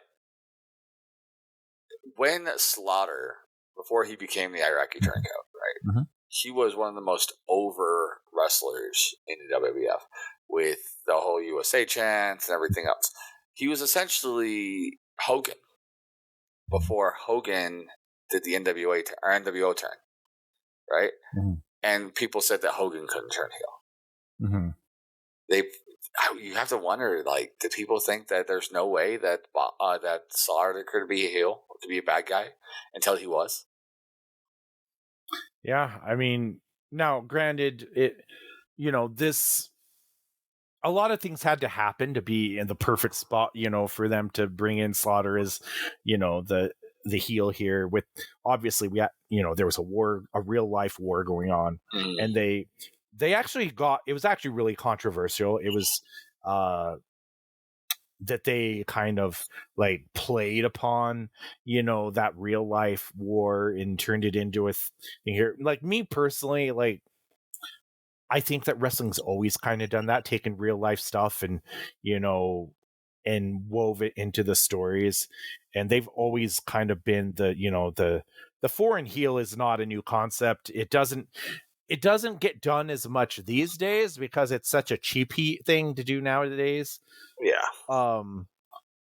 when Slaughter, before he became the Iraqi turncoat, right, mm-hmm. he was one of the most over wrestlers in the WWF with the whole USA chants and everything else. He was essentially Hogan before Hogan did the NWO turn, right? Mm-hmm. And people said that Hogan couldn't turn heel. Mm-hmm. You have to wonder, like, did people think that there's no way that that Slaughter could be a heel, to be a bad guy, until he was? Yeah, I mean, now granted, this, a lot of things had to happen to be in the perfect spot, for them to bring in Slaughter as, the heel here. With obviously we had, there was a real life war going on, and they actually it was actually really controversial. It was that they kind of like played upon, that real life war and turned it into a thing here. Like me personally, like I think that wrestling's always kind of done that, taken real life stuff and, and wove it into the stories. And they've always kind of been the foreign heel is not a new concept. It doesn't get done as much these days because it's such a cheap heat thing to do nowadays. Yeah.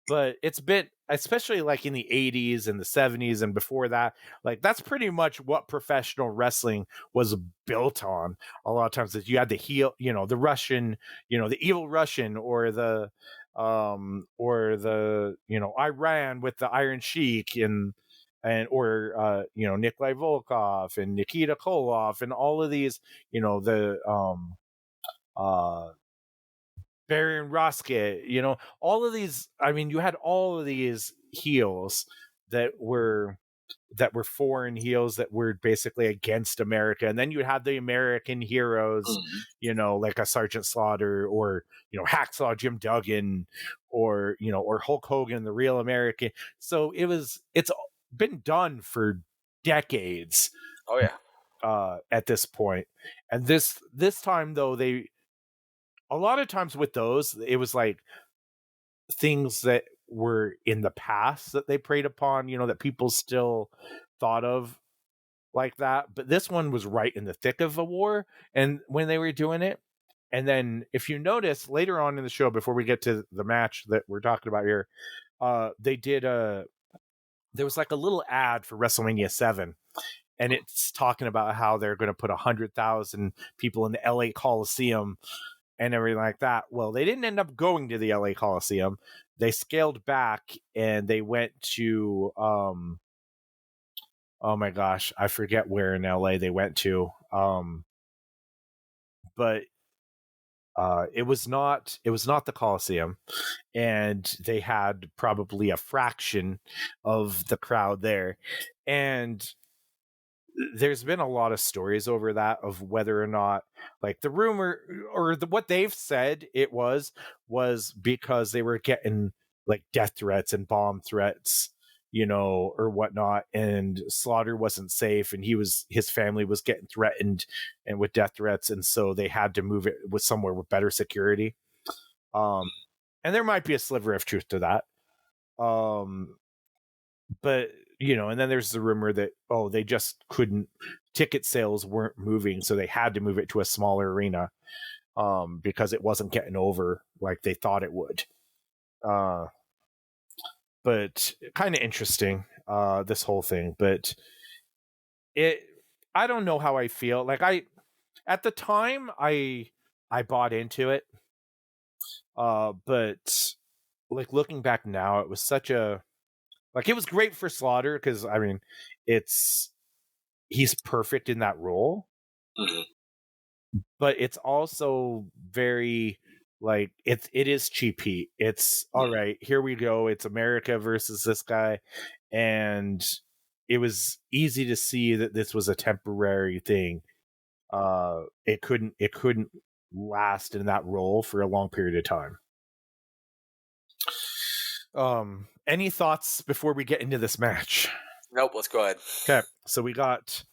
but it's been, especially like in the 80s and the 70s and before that, like that's pretty much what professional wrestling was built on. A lot of times that you had the heel, the Russian, the evil Russian, or the Iran with the Iron Sheik, or Nikolai Volkov and Nikita Koloff and all of these, the uh Baron Roskett, all of these. I mean, you had all of these heels that were foreign heels that were basically against America, and then you had the American heroes, like a Sergeant Slaughter, or Hacksaw Jim Duggan, or or Hulk Hogan, the real American. So it's been done for decades. Oh yeah. At this point, and this time though, a lot of times with those, it was like things that were in the past that they preyed upon, that people still thought of like that. But this one was right in the thick of a war, and when they were doing it. And then if you notice later on in the show, before we get to the match that we're talking about here, they did there was like a little ad for WrestleMania 7, and it's talking about how they're going to put 100,000 people in the LA Coliseum and everything like that. Well, they didn't end up going to the LA Coliseum. They scaled back and they went to oh my gosh, I forget where in LA they went to. But it was not the Coliseum, and they had probably a fraction of the crowd there. And there's been a lot of stories over that, of whether or not, like, the rumor or what they've said it was because they were getting like death threats and bomb threats, or whatnot, and Slaughter wasn't safe, and his family was getting threatened and with death threats, and so they had to move it with somewhere with better security. And there might be a sliver of truth to that. But and then there's the rumor that they just couldn't, ticket sales weren't moving, so they had to move it to a smaller arena, because it wasn't getting over like they thought it would. But kind of interesting, this whole thing. But I don't know how I feel. Like, at the time I bought into it, but like looking back now, it was such a, like, it was great for Slaughter, because I mean, he's perfect in that role. But it's also very, like, it is cheap heat. It's all right, here we go, it's America versus this guy, and it was easy to see that this was a temporary thing. It couldn't last in that role for a long period of time. Any thoughts before we get into this match? Nope, let's go ahead. Okay, so we got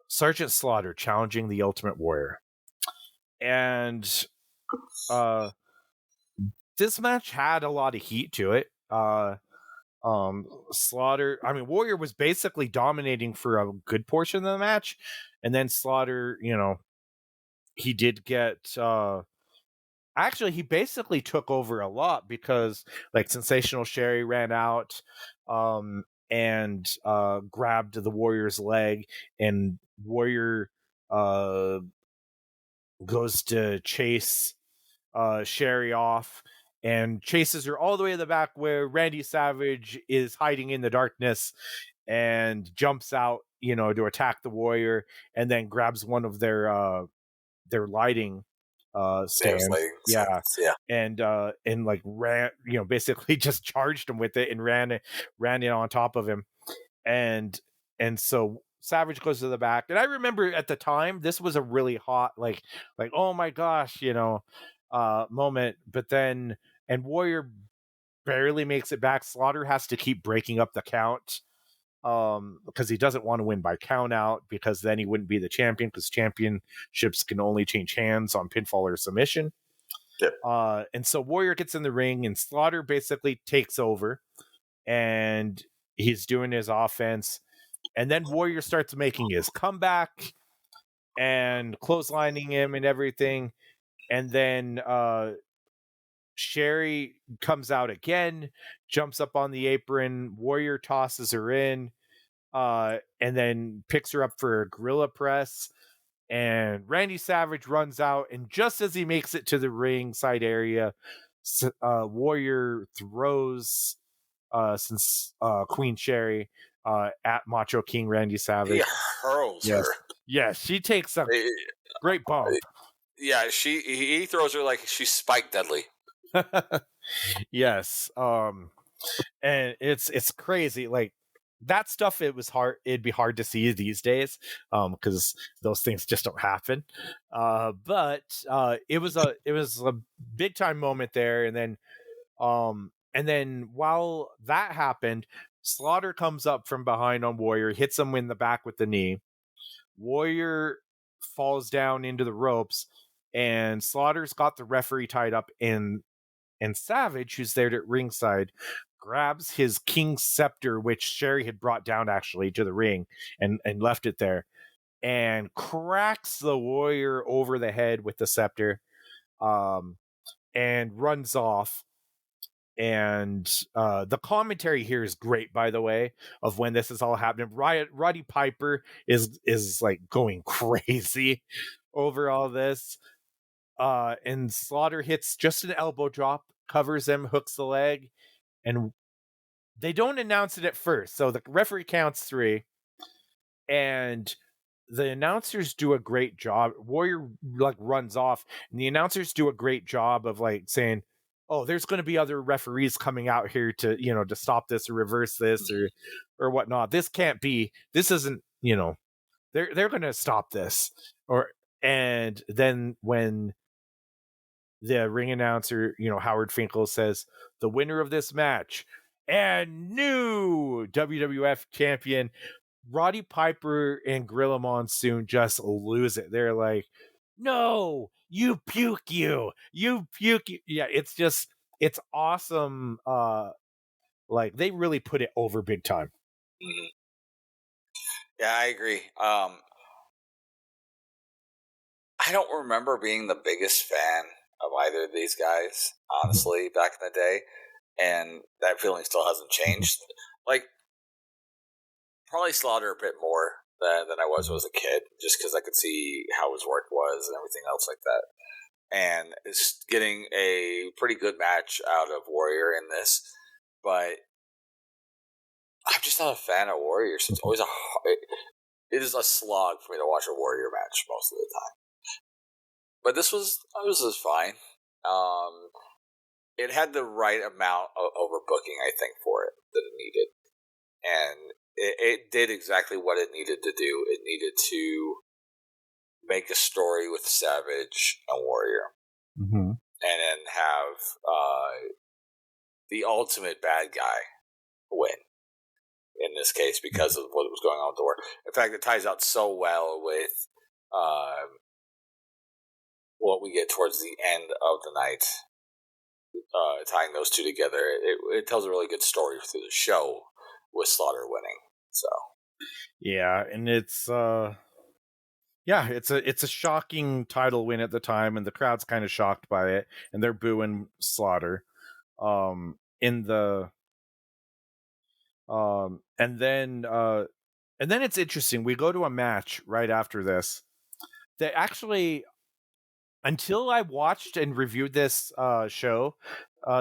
Sergeant Slaughter challenging the Ultimate Warrior. And this match had a lot of heat to it. Slaughter, I mean, Warrior was basically dominating for a good portion of the match, and then Slaughter, he did get actually, he basically took over a lot, because like Sensational Sherry ran out and grabbed the Warrior's leg, and Warrior goes to chase Sherry off, and chases her all the way to the back where Randy Savage is hiding in the darkness, and jumps out, to attack the Warrior, and then grabs one of their lighting stands. Yeah. And like ran, basically just charged him with it and ran it on top of him. And so Savage goes to the back. And I remember at the time, this was a really hot, like, oh my gosh, moment. But then, and Warrior barely makes it back. Slaughter has to keep breaking up the count, because he doesn't want to win by count out, because then he wouldn't be the champion, because championships can only change hands on pinfall or submission. Yep. And so Warrior gets in the ring, and Slaughter basically takes over, and he's doing his offense. And then Warrior starts making his comeback and clotheslining him and everything. And then Sherry comes out again, jumps up on the apron. Warrior tosses her in, and then picks her up for a gorilla press. And Randy Savage runs out, and just as he makes it to the ringside area, Warrior throws since Queen Sherry at Macho King Randy Savage. He hurls her. Yes, she takes a great bump. Yeah, he throws her like she's Spike Dudley. Yes, and it's crazy. Like that stuff, it'd be hard to see these days, because those things just don't happen. But it was a big time moment there, and then while that happened, Slaughter comes up from behind on Warrior, hits him in the back with the knee. Warrior falls down into the ropes, and Slaughter's got the referee tied up, and Savage, who's there at ringside, grabs his King's Scepter, which Sherry had brought down actually to the ring and left it there, and cracks the Warrior over the head with the scepter, and runs off. And the commentary here is great, by the way, of when this is all happening. Roddy Piper is like going crazy over all this. And Slaughter hits just an elbow drop, covers him, hooks the leg, and they don't announce it at first. So the referee counts 3, and the announcers do a great job. Warrior like runs off, and the announcers do a great job of like saying, "Oh, there's going to be other referees coming out here to, to stop this or reverse this or whatnot. This can't be. This isn't, they're going to stop this." And then when the ring announcer, Howard Finkel, says, "The winner of this match and new WWF champion," Roddy Piper and Gorilla Monsoon just lose it. They're like, "No, you puke, you puke." Yeah, it's awesome. Like they really put it over big time. Mm-hmm. Yeah, I agree. I don't remember being the biggest fan of either of these guys, honestly, back in the day, and that feeling still hasn't changed. Like, probably Slaughter a bit more than I was when I was a kid, just because I could see how his work was and everything else like that. And it's getting a pretty good match out of Warrior in this, but I'm just not a fan of Warrior. So it's always it is a slog for me to watch a Warrior match most of the time. But this was fine. It had the right amount of overbooking, I think, for it that it needed, and it did exactly what it needed to do. It needed to make a story with Savage and Warrior, mm-hmm. and then have the ultimate bad guy win in this case because of what was going on with the war. In fact, it ties out so well with what we get towards the end of the night, tying those two together. It tells a really good story through the show with Slaughter winning. So yeah, and it's it's a shocking title win at the time, and the crowd's kind of shocked by it, and they're booing Slaughter. And then it's interesting. We go to a match right after this that actually, until I watched and reviewed this show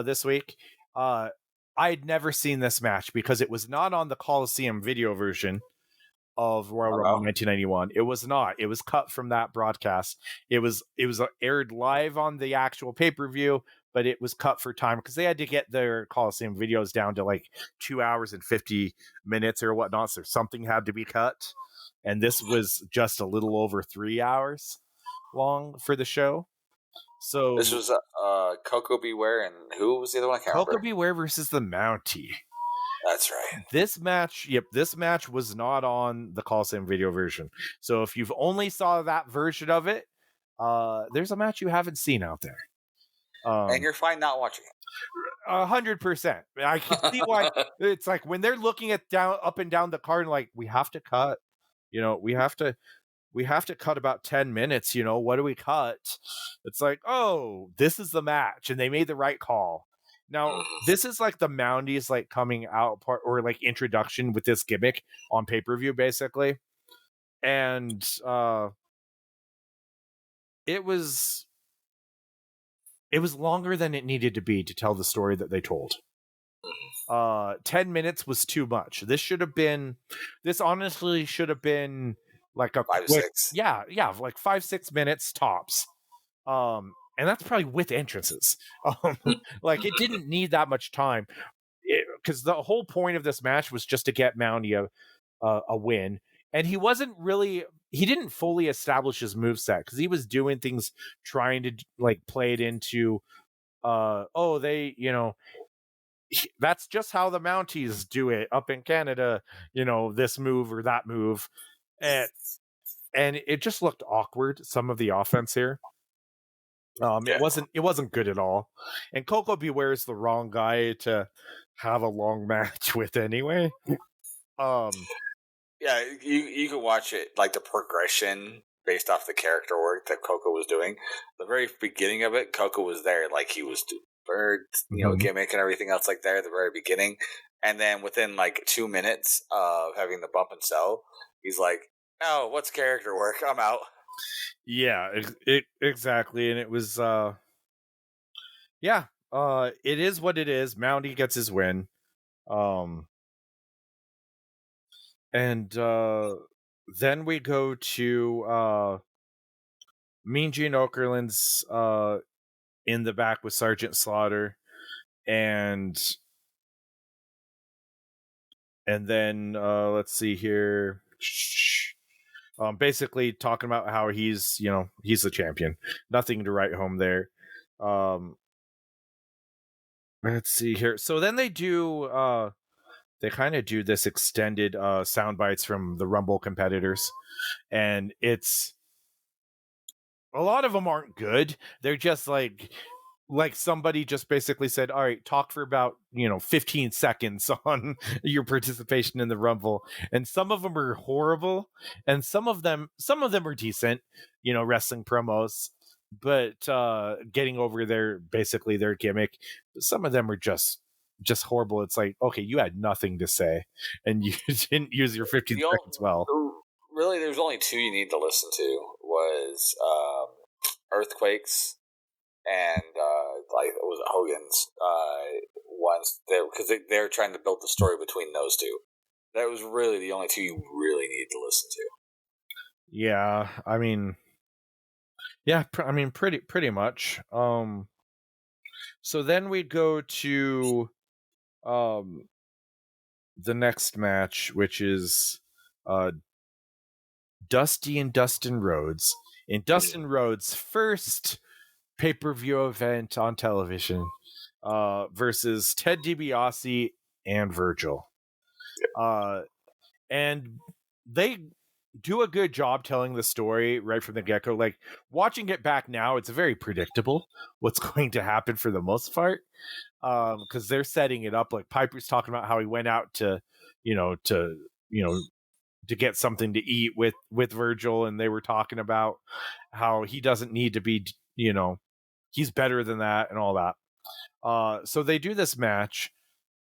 this week, I'd never seen this match because it was not on the Coliseum video version of Royal Rumble 1991. It was not. It was cut from that broadcast. It was aired live on the actual pay-per-view, but it was cut for time because they had to get their Coliseum videos down to like 2 hours and 50 minutes or whatnot. So something had to be cut. And this was just a little over 3 hours long for the show. So this was Coco Beware, and who was the other one? I can't remember. Coco Beware versus the Mountie. That's right. This match was not on the Coliseum video version. So if you've only saw that version of it, there's a match you haven't seen out there. And you're fine not watching it. 100%. I can see why. It's like when they're looking at up and down the card, and like, we have to cut. We have to we have to cut about 10 minutes, what do we cut? It's like, oh, this is the match, and they made the right call. Now, this is like the Mounties like coming out part or like introduction with this gimmick on pay-per-view, basically. And it was longer than it needed to be to tell the story that they told. 10 minutes was too much. This honestly should have been like a 5 to 6. Yeah, like 5-6 minutes tops. And that's probably with entrances. Like, it didn't need that much time, because the whole point of this match was just to get Mountie a win. And he didn't fully establish his moveset, because he was doing things trying to like play it into that's just how the Mounties do it up in Canada, this move or that move. And it just looked awkward, some of the offense here. It wasn't good at all. And Coco Beware is the wrong guy to have a long match with anyway. Yeah, you can watch it, like the progression based off the character work that Coco was doing. The very beginning of it, Coco was there, like he was doing bird, gimmick and everything else like there at the very beginning. And then within like 2 minutes of having the bump and sell, he's like, "Oh, what's character work? I'm out." Yeah, exactly. And it was, it is what it is. Mountie gets his win. And then we go to Mean Gene Okerlund's in the back with Sergeant Slaughter, and then let's see here. Basically talking about how he's the champion. Nothing to write home there. Let's see here. So then they do they kind of do this extended sound bites from the Rumble competitors, and it's a lot of them aren't good. They're just like somebody just basically said, all right, talk for about 15 seconds on your participation in the Rumble. And some of them are horrible, and some of them are decent, wrestling promos, but getting over their gimmick. Some of them are just horrible. It's like, okay, you had nothing to say and you didn't use your 15 seconds well. Really, there's only two you need to listen to. Was Earthquakes and like it was Hogan's ones there, because they're trying to build the story between those two. That was really the only two you really needed to listen to. Yeah, I mean, pretty much. So then we go to the next match, which is Dusty and Dustin Rhodes in Dustin Rhodes' first pay-per-view event on television, versus Ted DiBiase and Virgil. And they do a good job telling the story right from the get-go. Like, watching it back now, it's very predictable what's going to happen for the most part, because they're setting it up. Like, Piper's talking about how he went out to get something to eat with Virgil, and they were talking about how he doesn't need to be, he's better than that and all that. So they do this match,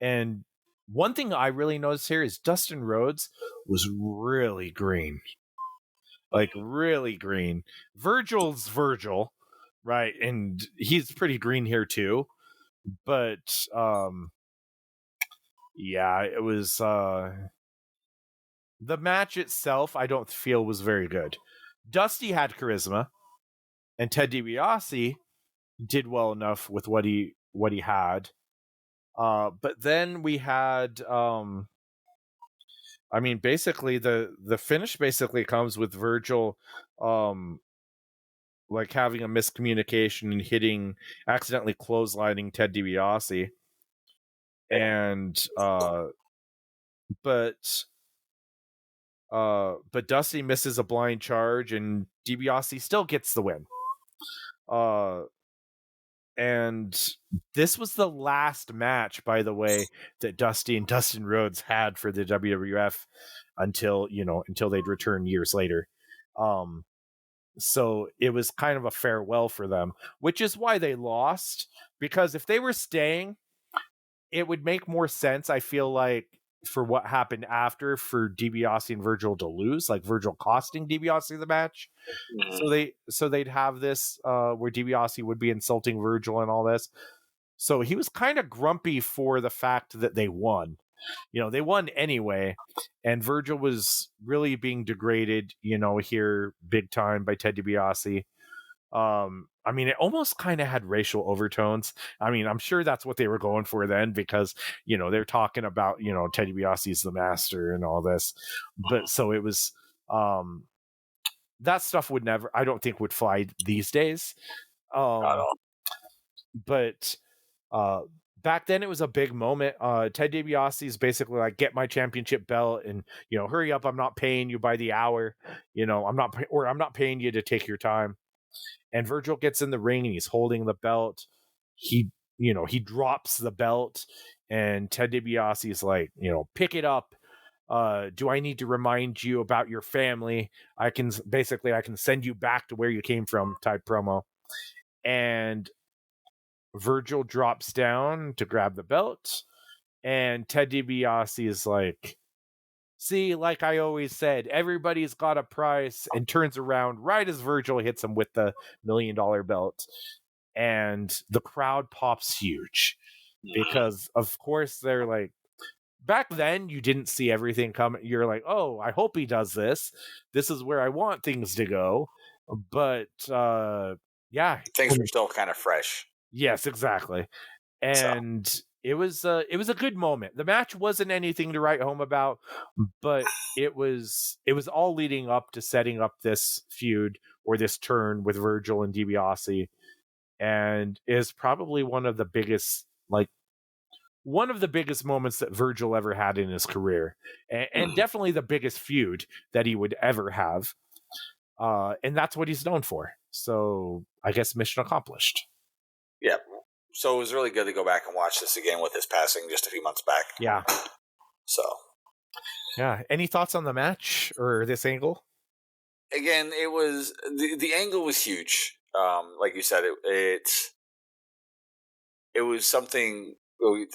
and one thing I really noticed here is Dustin Rhodes was really green. Like, really green. Virgil's Virgil, right? And he's pretty green here too. But yeah, it was the match itself, I don't feel was very good. Dusty had charisma, and Ted DiBiase did well enough with what he had. But then we had basically the finish basically comes with Virgil like having a miscommunication and accidentally clotheslining Ted DiBiase. And but Dusty misses a blind charge, and DiBiase still gets the win. And this was the last match, by the way, that Dusty and Dustin Rhodes had for the WWF until they'd return years later. So it was kind of a farewell for them, which is why they lost. Because if they were staying, it would make more sense, I feel like, for what happened after, for DiBiase and Virgil to lose, like Virgil costing DiBiase the match. So they'd have this where DiBiase would be insulting Virgil and all this. So he was kind of grumpy for the fact that they won. They won anyway, and Virgil was really being degraded, here big time by Ted DiBiase. It almost kind of had racial overtones. I'm sure that's what they were going for then, because, they're talking about, Ted DiBiase's the master and all this. But so it was, that stuff would never, I don't think, would fly these days. But back then it was a big moment. Ted DiBiase is basically like, get my championship belt and, hurry up. I'm not paying you by the hour. I'm not paying you to take your time. And Virgil gets in the ring and he's holding the belt. He drops the belt, and Ted DiBiase is like, pick it up. Do I need to remind you about your family? I can send you back to where you came from type promo. And Virgil drops down to grab the belt, and Ted DiBiase is like, see, like I always said, everybody's got a price, and turns around right as Virgil hits him with the $1 million belt. And the crowd pops huge because, of course, they're like, back then you didn't see everything coming. You're like, oh, I hope he does this. This is where I want things to go. But yeah, things were still kind of fresh. Yes, exactly. And it was a good moment. The match wasn't anything to write home about, but it was all leading up to setting up this feud, or this turn with Virgil and DiBiase, and is probably one of the biggest moments that Virgil ever had in his career, and definitely the biggest feud that he would ever have. And that's what he's known for. So I guess mission accomplished. Yeah. So it was really good to go back and watch this again with his passing just a few months back. Yeah. So. Yeah. Any thoughts on the match or this angle? Again, it was the angle was huge. Like you said, it was something,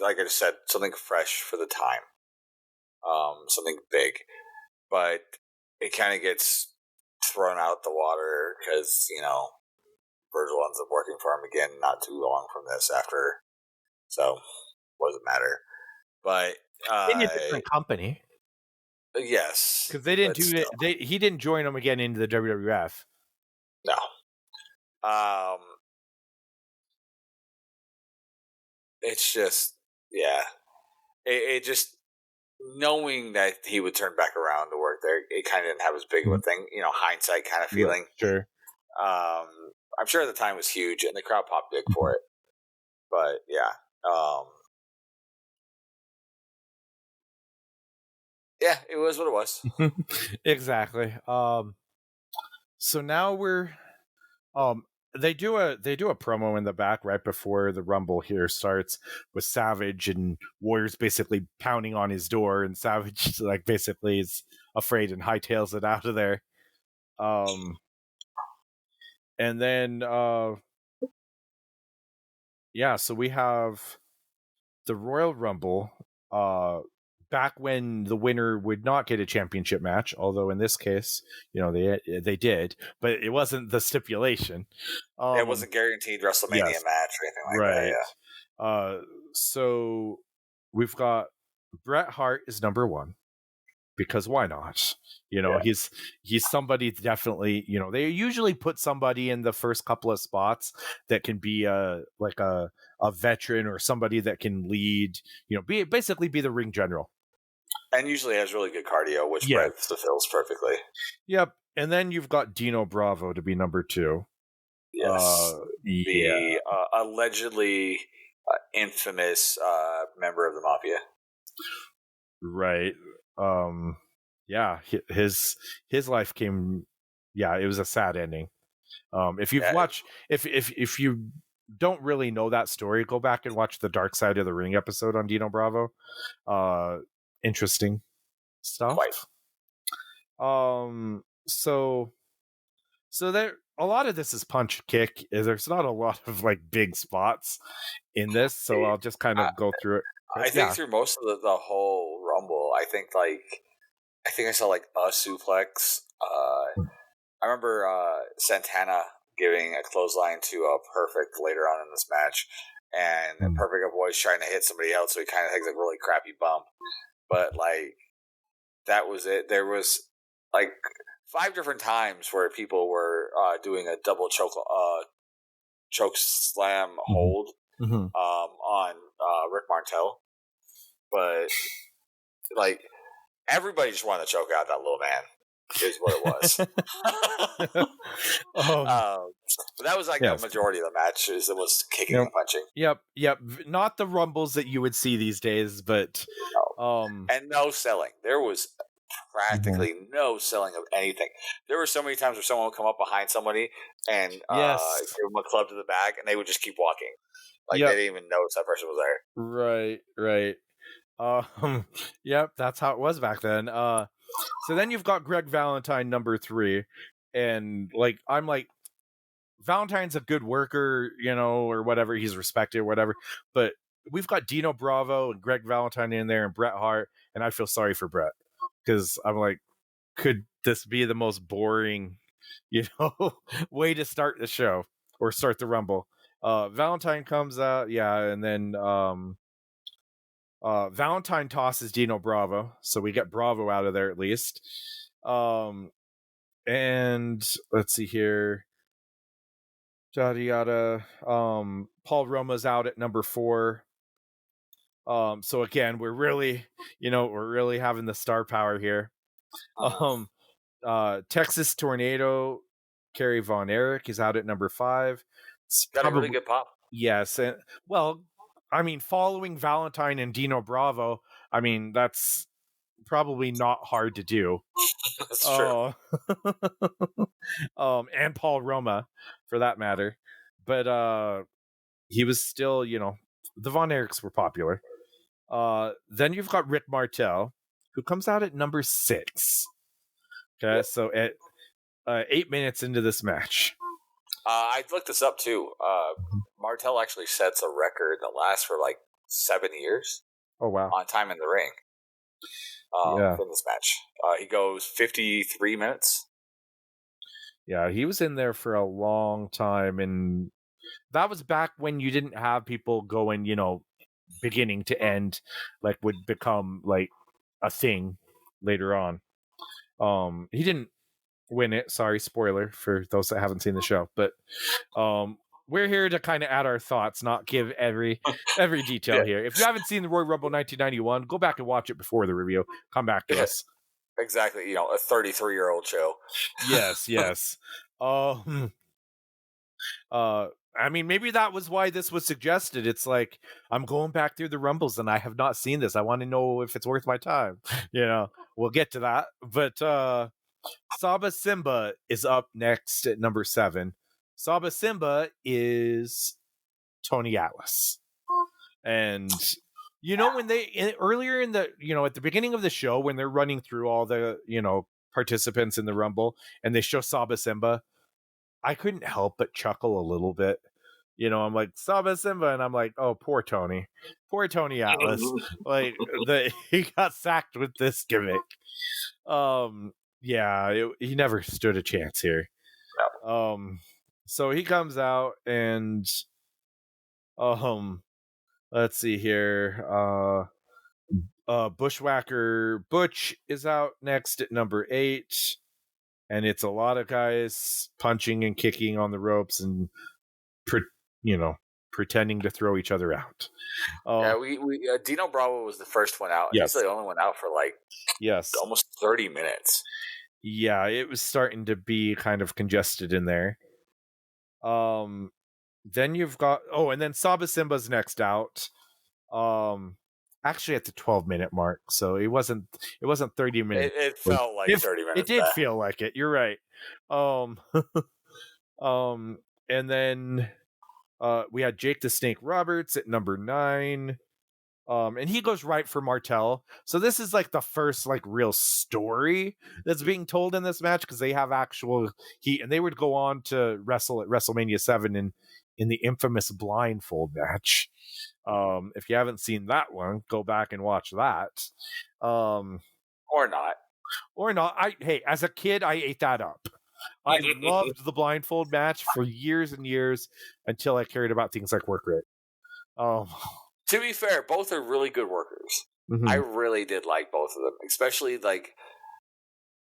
like I just said, something fresh for the time. Something big, but it kind of gets thrown out the water because Virgil ends up working for him again not too long from this after, so what does it matter? But in a different company, yes, because they didn't do it. He didn't join them again into the WWF. No. It's just, yeah, it just, knowing that he would turn back around to work there, it kind of didn't have as big of a thing, hindsight kind of feeling. Yeah, sure. I'm sure at the time was huge, and the crowd popped big for it. But yeah, yeah, it was what it was. Exactly. So now we're, they do a promo in the back right before the Rumble here starts, with Savage and Warriors basically pounding on his door, and Savage basically is afraid and hightails it out of there. And then so we have the Royal Rumble, back when the winner would not get a championship match, although in this case, they did, but it wasn't the stipulation. It wasn't guaranteed WrestleMania match or anything like that. Yeah. So we've got Bret Hart is number one, because why not? He's somebody definitely, they usually put somebody in the first couple of spots that can be a veteran, or somebody that can lead, be the ring general. And usually has really good cardio, which Bret fulfills perfectly. Yep. And then you've got Dino Bravo to be number two. Yes. The allegedly infamous member of the Mafia. Right. Yeah, his life came. Yeah, it was a sad ending. If you've watched, if you don't really know that story, go back and watch the Dark Side of the Ring episode on Dino Bravo. Interesting stuff. Quite. So So there, a lot of this is punch kick. There's not a lot of like big spots in this, so I'll just kind I, of go through it. I But think yeah, through most of the whole Rumble, I think I saw like a suplex. I remember Santana giving a clothesline to a Perfect later on in this match, and Perfect avoids trying to hit somebody else, so he kind of takes a really crappy bump. But like that was it. There was like 5 different times where people were doing a double choke slam hold on Rick Martel, but like everybody just wanted to choke out that little man. Is what it was. But that was like yes. a majority of the matches. It was kicking Yep. and punching. Yep. Not the rumbles that you would see these days, but And no selling. There was practically no selling of anything. There were so many times where someone would come up behind somebody and yes, give them a club to the back, and they would just keep walking. Like Yep. they didn't even notice that person was there. Right. Yep, that's how it was back then. So then you've got Greg Valentine number 3, and like I'm like Valentine's a good worker, or whatever, he's respected or whatever, but we've got Dino Bravo and Greg Valentine in there and Bret Hart, and I feel sorry for Bret because I'm like, could this be the most boring, way to start the show or start the Rumble? Valentine comes out, yeah, and then Valentine tosses Dino Bravo, so we get Bravo out of there at least. And let's see here. Yada yada. Paul Roma's out at number 4. So again, we're really having the star power here. Texas Tornado, Kerry Von Erich is out at number 5. It's Got a really good pop. Yes, and well, I mean, following Valentine and Dino Bravo, I mean, that's probably not hard to do. That's true. And Paul Roma, for that matter. But he was still, the Von Erichs were popular. Then you've got Rick Martel, who comes out at number 6. Okay, yep. So at 8 minutes into this match. I looked this up too. Martel actually sets a record that lasts for like 7 years. Oh wow! On time in the ring. In this match, he goes 53 minutes. Yeah, he was in there for a long time, and that was back when you didn't have people going, beginning to end, like would become like a thing later on. He didn't win it. Sorry, spoiler for those that haven't seen the show, but we're here to kind of add our thoughts, not give every detail here. If you haven't seen the Royal Rumble 1991, go back and watch it before the review. Come back to us. Exactly, a 33-year-old show. Yes. I mean, maybe that was why this was suggested. It's like, I'm going back through the Rumbles and I have not seen this. I want to know if it's worth my time. We'll get to that. But Saba Simba is up next at number 7. Saba Simba is Tony Atlas. And when they earlier in the at the beginning of the show, when they're running through all the participants in the Rumble and they show Saba Simba, I couldn't help but chuckle a little bit. I'm like, Saba Simba, and I'm like, oh, poor Tony Atlas. Like he got sacked with this gimmick. He never stood a chance here. So he comes out and let's see here. Bushwhacker Butch is out next at number 8, and it's a lot of guys punching and kicking on the ropes and pretending to throw each other out. We Dino Bravo was the first one out. Yes. He's the only one out for almost 30 minutes. Yeah, it was starting to be kind of congested in there. Then you've got and then Saba Simba's next out. Actually at the 12-minute mark, so it wasn't 30 minutes. It felt like 30 minutes. It did feel like it. You're right. And then we had Jake the Snake Roberts at number 9. And he goes right for Martel. So this is like the first like real story that's being told in this match, because they have actual heat, and they would go on to wrestle at WrestleMania 7 in the infamous blindfold match. If you haven't seen that one, go back and watch that. Or not. Or not. Hey, as a kid, I ate that up. I loved the blindfold match for years and years until I cared about things like work rate. To be fair, both are really good workers. Mhm. I really did like both of them, especially like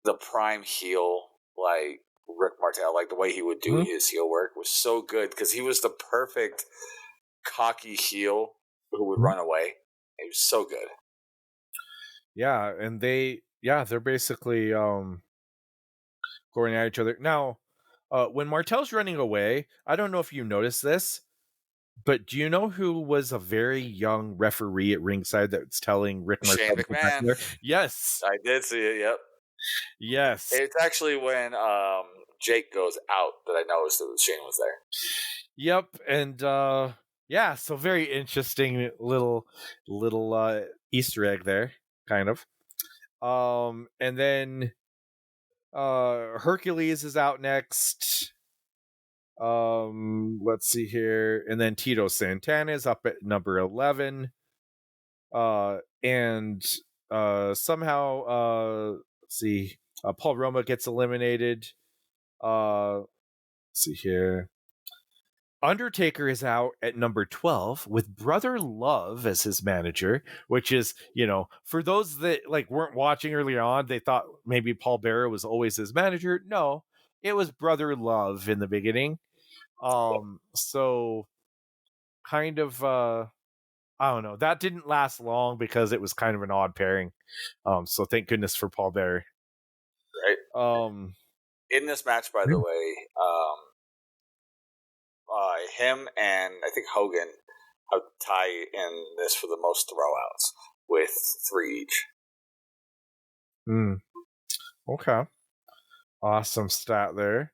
the prime heel, like Rick Martel, like the way he would do his heel work was so good because he was the perfect cocky heel who would run away. It was so good. Yeah, and they're basically going at each other. Now, when Martel's running away, I don't know if you noticed this, but do you know who was a very young referee at ringside that's telling Rick Martel Shane to go back McMahon. there? Yes. I did see it, yep. Yes. It's actually when Jake goes out that I noticed that Shane was there. Yep, and yeah, so very interesting little Easter egg there, kind of. And then Hercules is out next. Let's see here, and then Tito Santana is up at number 11. And somehow let's see, Paul Roma gets eliminated. Let's see here. Undertaker is out at number 12 with Brother Love as his manager, which is, for those that like weren't watching early on, they thought maybe Paul Bearer was always his manager. No, it was Brother Love in the beginning. So kind of I don't know. That didn't last long because it was kind of an odd pairing. So thank goodness for Paul Bearer. Right. In this match, by the way, him and I think Hogan have tie in this for the most throwouts with 3 each. Okay. Awesome stat there.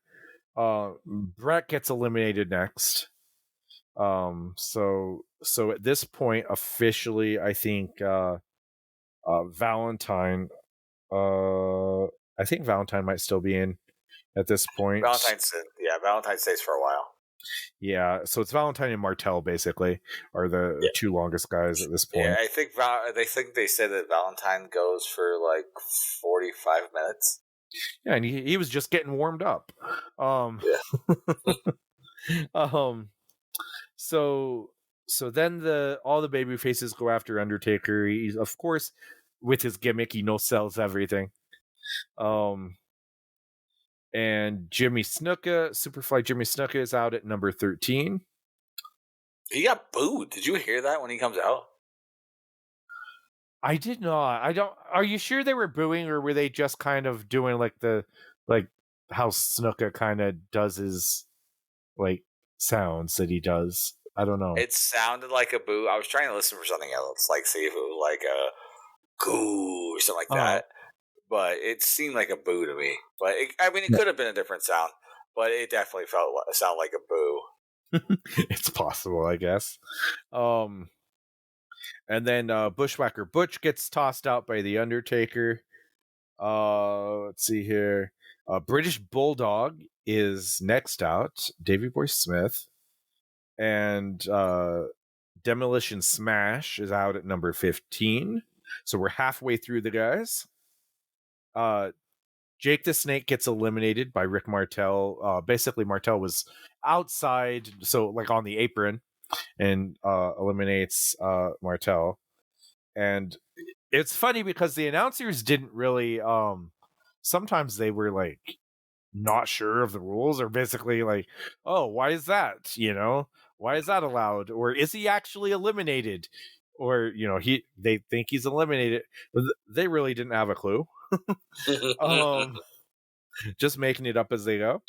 Brett gets eliminated next. So at this point, officially, I think Valentine. I think Valentine might still be in at this point. Valentine stays for a while. Yeah, so it's Valentine and Martel basically are the two longest guys at this point. Yeah, I think they said that Valentine goes for like 45 minutes. Yeah, and he was just getting warmed up. So then all the baby faces go after Undertaker. He's, of course, with his gimmick, he sells everything. And Jimmy Snuka, Superfly Jimmy Snuka, is out at number 13. He got booed. Did you hear that when he comes out? I did not. I don't. Are you sure they were booing, or were they just kind of doing like how Snuka kind of does his like sounds that he does? I don't know. It sounded like a boo. I was trying to listen for something else, like see if it was like a goo or something like that. But it seemed like a boo to me. But it could have been a different sound, but it definitely sounded like a boo. It's possible, I guess. And then Bushwhacker Butch gets tossed out by the Undertaker. Let's see here. British Bulldog is next out. Davey Boy Smith. And Demolition Smash is out at number 15. So we're halfway through the guys. Jake the Snake gets eliminated by Rick Martel. Basically, Martel was outside, so like on the apron, and eliminates Martel. And it's funny because the announcers didn't really sometimes they were like not sure of the rules, or basically like, oh, why is that, why is that allowed, or is he actually eliminated, or they think he's eliminated. They really didn't have a clue. Just making it up as they go.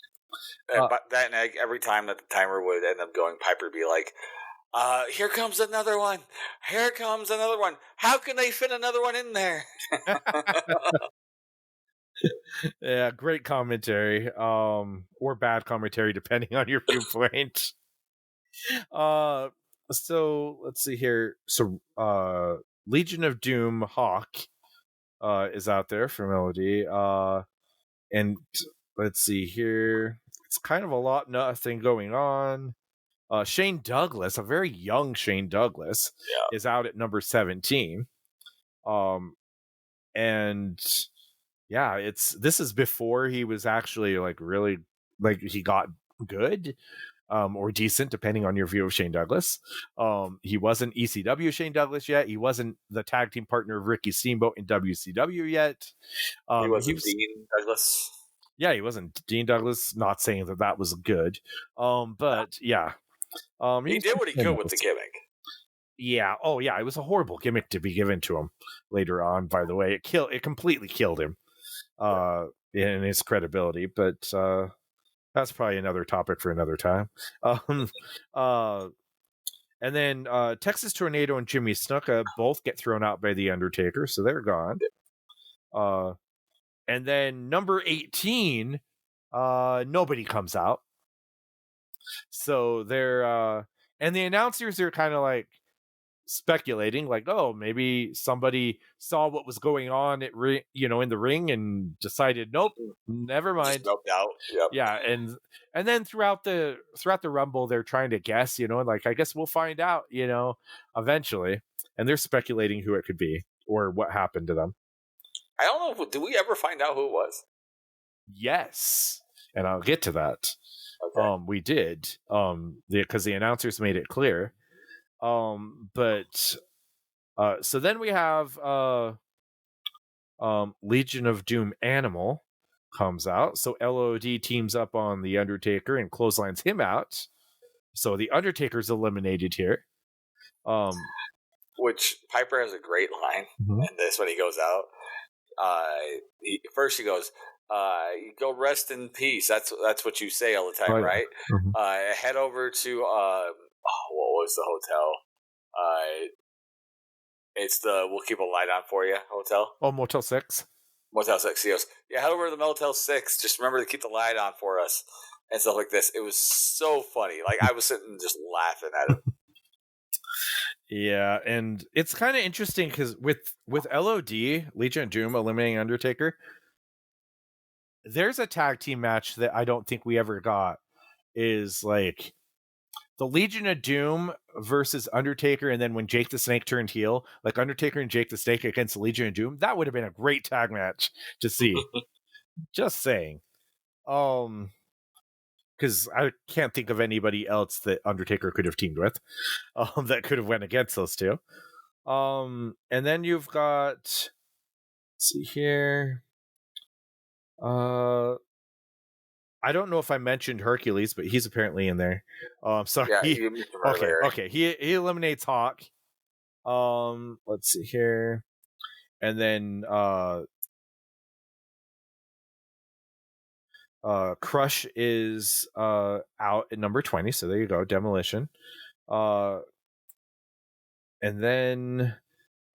But that every time that the timer would end up going, Piper would be like, here comes another one. Here comes another one. How can they fit another one in there? Yeah, great commentary. Or bad commentary, depending on your viewpoint. So let's see here. So Legion of Doom Hawk is out there for Melody. And let's see here. It's kind of a lot nothing going on. Shane Douglas, a very young Shane Douglas, is out at number 17. And yeah, this is before he was actually like really like he got good. Or decent, depending on your view of Shane Douglas. He wasn't ECW Shane Douglas yet. He wasn't the tag team partner of Ricky Steamboat in WCW yet. He wasn't Dean Douglas. Yeah, he wasn't Dean Douglas. Not saying that was good. But yeah. He did what he could with the gimmick. Yeah. Oh, yeah. It was a horrible gimmick to be given to him later on. By the way, it completely killed him in his credibility. But that's probably another topic for another time. And then Texas Tornado and Jimmy Snuka both get thrown out by The Undertaker, so they're gone. And then number 18, nobody comes out. So they're and the announcers are kind of like speculating, like, oh, maybe somebody saw what was going on at in the ring and decided, nope, never mind. Just noped out. Yep. Yeah, and then throughout the Rumble, they're trying to guess, like I guess we'll find out, eventually, and they're speculating who it could be or what happened to them. I don't know. Did we ever find out who it was? Yes, and I'll get to that. Okay. We did, because the announcers made it clear. But so then we have Legion of Doom Animal comes out. So LOD teams up on The Undertaker and clotheslines him out. So The Undertaker's eliminated here. Which Piper has a great line in this when he goes out. First he goes, you go rest in peace. That's what you say all the time, right? Mm-hmm. Head over to what was the hotel? It's the We'll Keep a Light On For You hotel. Oh, Motel 6. Motel 6. He goes, yeah, head over to the Motel 6. Just remember to keep the light on for us and stuff like this. It was so funny. Like I was sitting just laughing at him. Yeah, and it's kind of interesting because with LOD, Legion of Doom eliminating Undertaker, there's a tag team match that I don't think we ever got. Is like the Legion of Doom versus Undertaker, and then when Jake the Snake turned heel, like Undertaker and Jake the Snake against the Legion of Doom, that would have been a great tag match to see. Just saying. Because I can't think of anybody else that Undertaker could have teamed with that could have went against those two. And then you've got, let's see here. I don't know if I mentioned Hercules, but he's apparently in there. Sorry. Yeah, okay. He eliminates Hawk. Let's see here. And then Crush is out at number 20, so there you go, Demolition. And then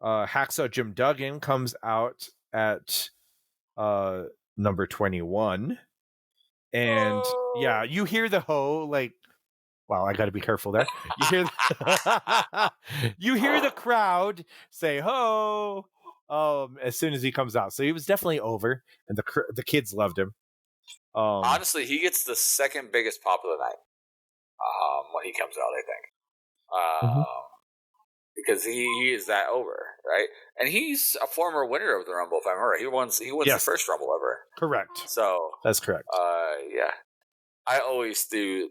Hacksaw Jim Duggan comes out at number 21. And yeah, you hear the ho, like, wow, I got to be careful there. You hear you hear the crowd say ho as soon as he comes out. So he was definitely over, and the kids loved him. Honestly, he gets the second biggest pop of the night when he comes out, I think. Because he is that over, right? And he's a former winner of the Rumble, if I remember. He won the first Rumble ever. Correct. So that's correct. Yeah. I always do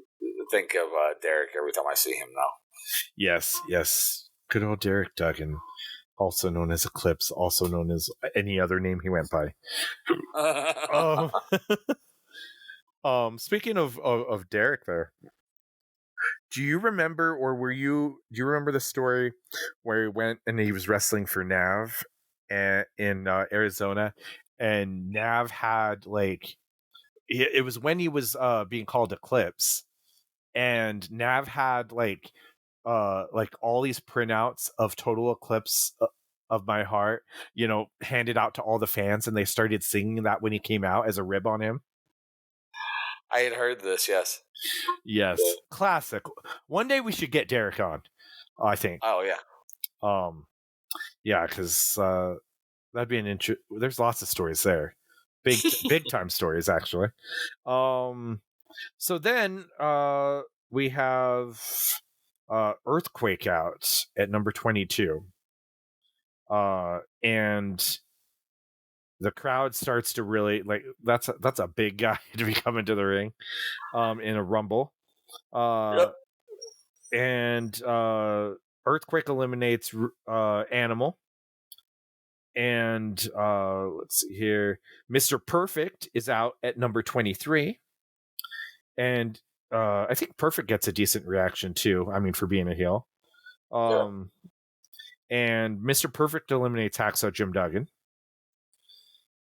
think of Derek every time I see him now. Yes. Good old Derek Duggan, also known as Eclipse, also known as any other name he went by. Speaking of Derek there, do you remember, or do you remember the story where he went and he was wrestling for Nav in Arizona, and Nav had like, it was when he was being called Eclipse, and Nav had like all these printouts of Total Eclipse of My Heart, handed out to all the fans, and they started singing that when he came out as a rib on him. I had heard this, yes. Yes, classic. One day we should get Derek on. I think. Oh yeah. Yeah, because that'd be an there's lots of stories there, big time stories actually. So then we have Earthquake out at number 22, and the crowd starts to really like that's a big guy to be coming to the ring in a rumble. Yep. And Earthquake eliminates Animal. And let's see here. Mr. Perfect is out at number 23. And I think Perfect gets a decent reaction too. I mean, for being a heel. And Mr. Perfect eliminates Hacksaw Jim Duggan.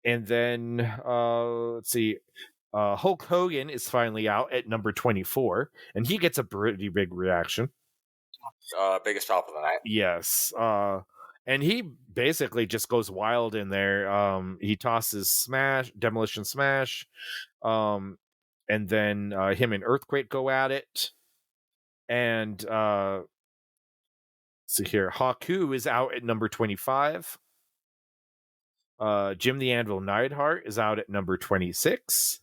And then let's see. Hulk Hogan is finally out at number 24, and he gets a pretty big reaction. Biggest pop of the night. Yes. And he basically just goes wild in there. He tosses Demolition Smash. And then him and Earthquake go at it. And see here, Haku is out at number 25. Jim the Anvil Neidhart is out at number 26.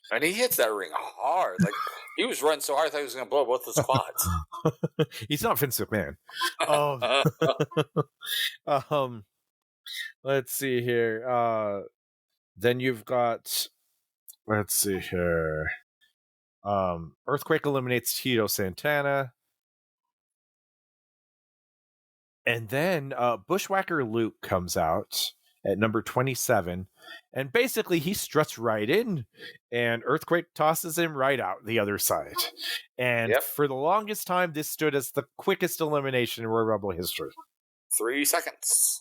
And he hits that ring hard. Like he was running so hard, I thought he was going to blow both his quads. He's not Vince McMahon. Let's see here. Then you've got. Let's see here. Earthquake eliminates Tito Santana. And then Bushwhacker Luke comes out at number 27. And basically he struts right in. And Earthquake tosses him right out the other side. And for the longest time, this stood as the quickest elimination in Royal Rumble history. 3 seconds.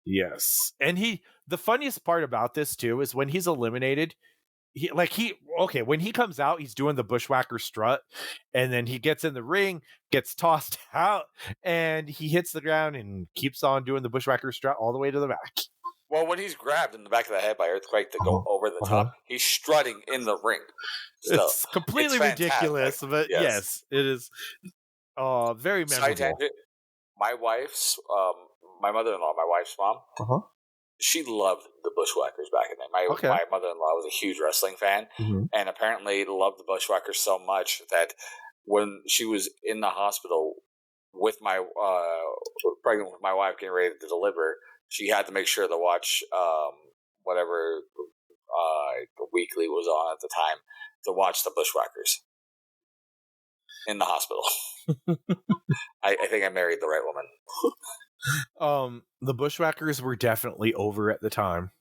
Yes. And the funniest part about this, too, is when he's eliminated, when he comes out, he's doing the Bushwhacker strut, and then he gets in the ring, gets tossed out, and he hits the ground and keeps on doing the Bushwhacker strut all the way to the back. Well, when he's grabbed in the back of the head by Earthquake to go over the top, he's strutting in the ring. So, it's completely ridiculous, but yes, it is very memorable. My wife's, my mother-in-law, my wife's mom, she loved the Bushwhackers back in the day. My mother-in-law was a huge wrestling fan, and apparently loved the Bushwhackers so much that when she was in the hospital with pregnant with my wife getting ready to deliver, she had to make sure to watch whatever the weekly was on at the time to watch the Bushwhackers in the hospital. I think I married the right woman. The Bushwhackers were definitely over at the time.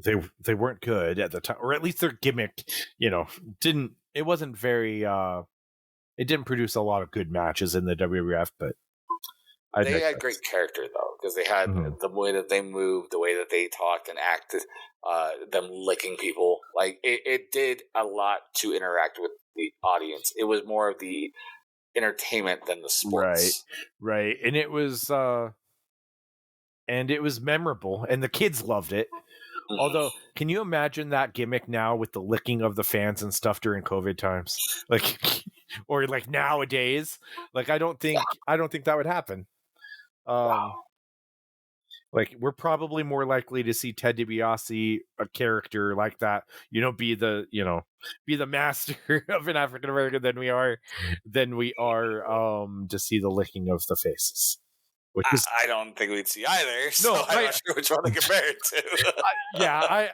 They weren't good at the time, or at least their gimmick, it wasn't very it didn't produce a lot of good matches in the WWF, but they had great character though, because they had the way that they moved, the way that they talked and acted, them licking people. Like it did a lot to interact with the audience. It was more of the entertainment than the sports. Right. And it was memorable, and the kids loved it. Although, can you imagine that gimmick now with the licking of the fans and stuff during COVID times? Like, or like nowadays? Like, I don't think that would happen. Like, we're probably more likely to see Ted DiBiase, a character like that, be the master of an African American than we are to see the licking of the faces. I don't think we'd see either. So I'm not sure which one to compare it to.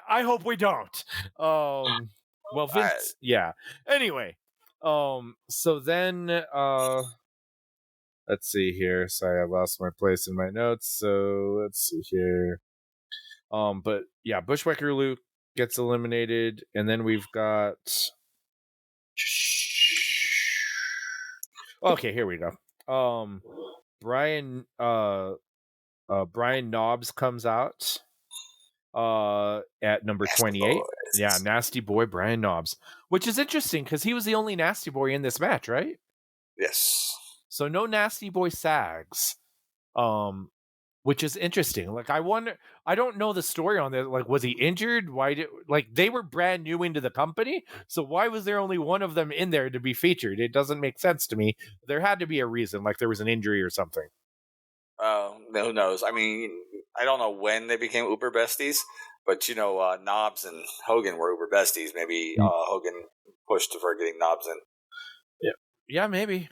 I hope we don't. Well, Vince, Anyway, so then, let's see here. Sorry, I lost my place in my notes. So let's see here. But yeah, Bushwhacker Luke gets eliminated, and then we've got. Okay, here we go. Brian Knobbs comes out at number 28. Yeah, Nasty Boy Brian Knobbs, which is interesting because he was the only Nasty Boy in this match, right? Yes. So no Nasty Boy Sags. which is interesting. Like, I wonder, I don't know the story on that. Like, was he injured? Why did, like, they were brand new into the company, so why was there only one of them in there to be featured? It doesn't make sense to me. There had to be a reason, like there was an injury or something. Who knows? I mean, I don't know when they became uber besties, but Knobs and Hogan were uber besties. Maybe Hogan pushed for getting Knobs in. Yeah, maybe.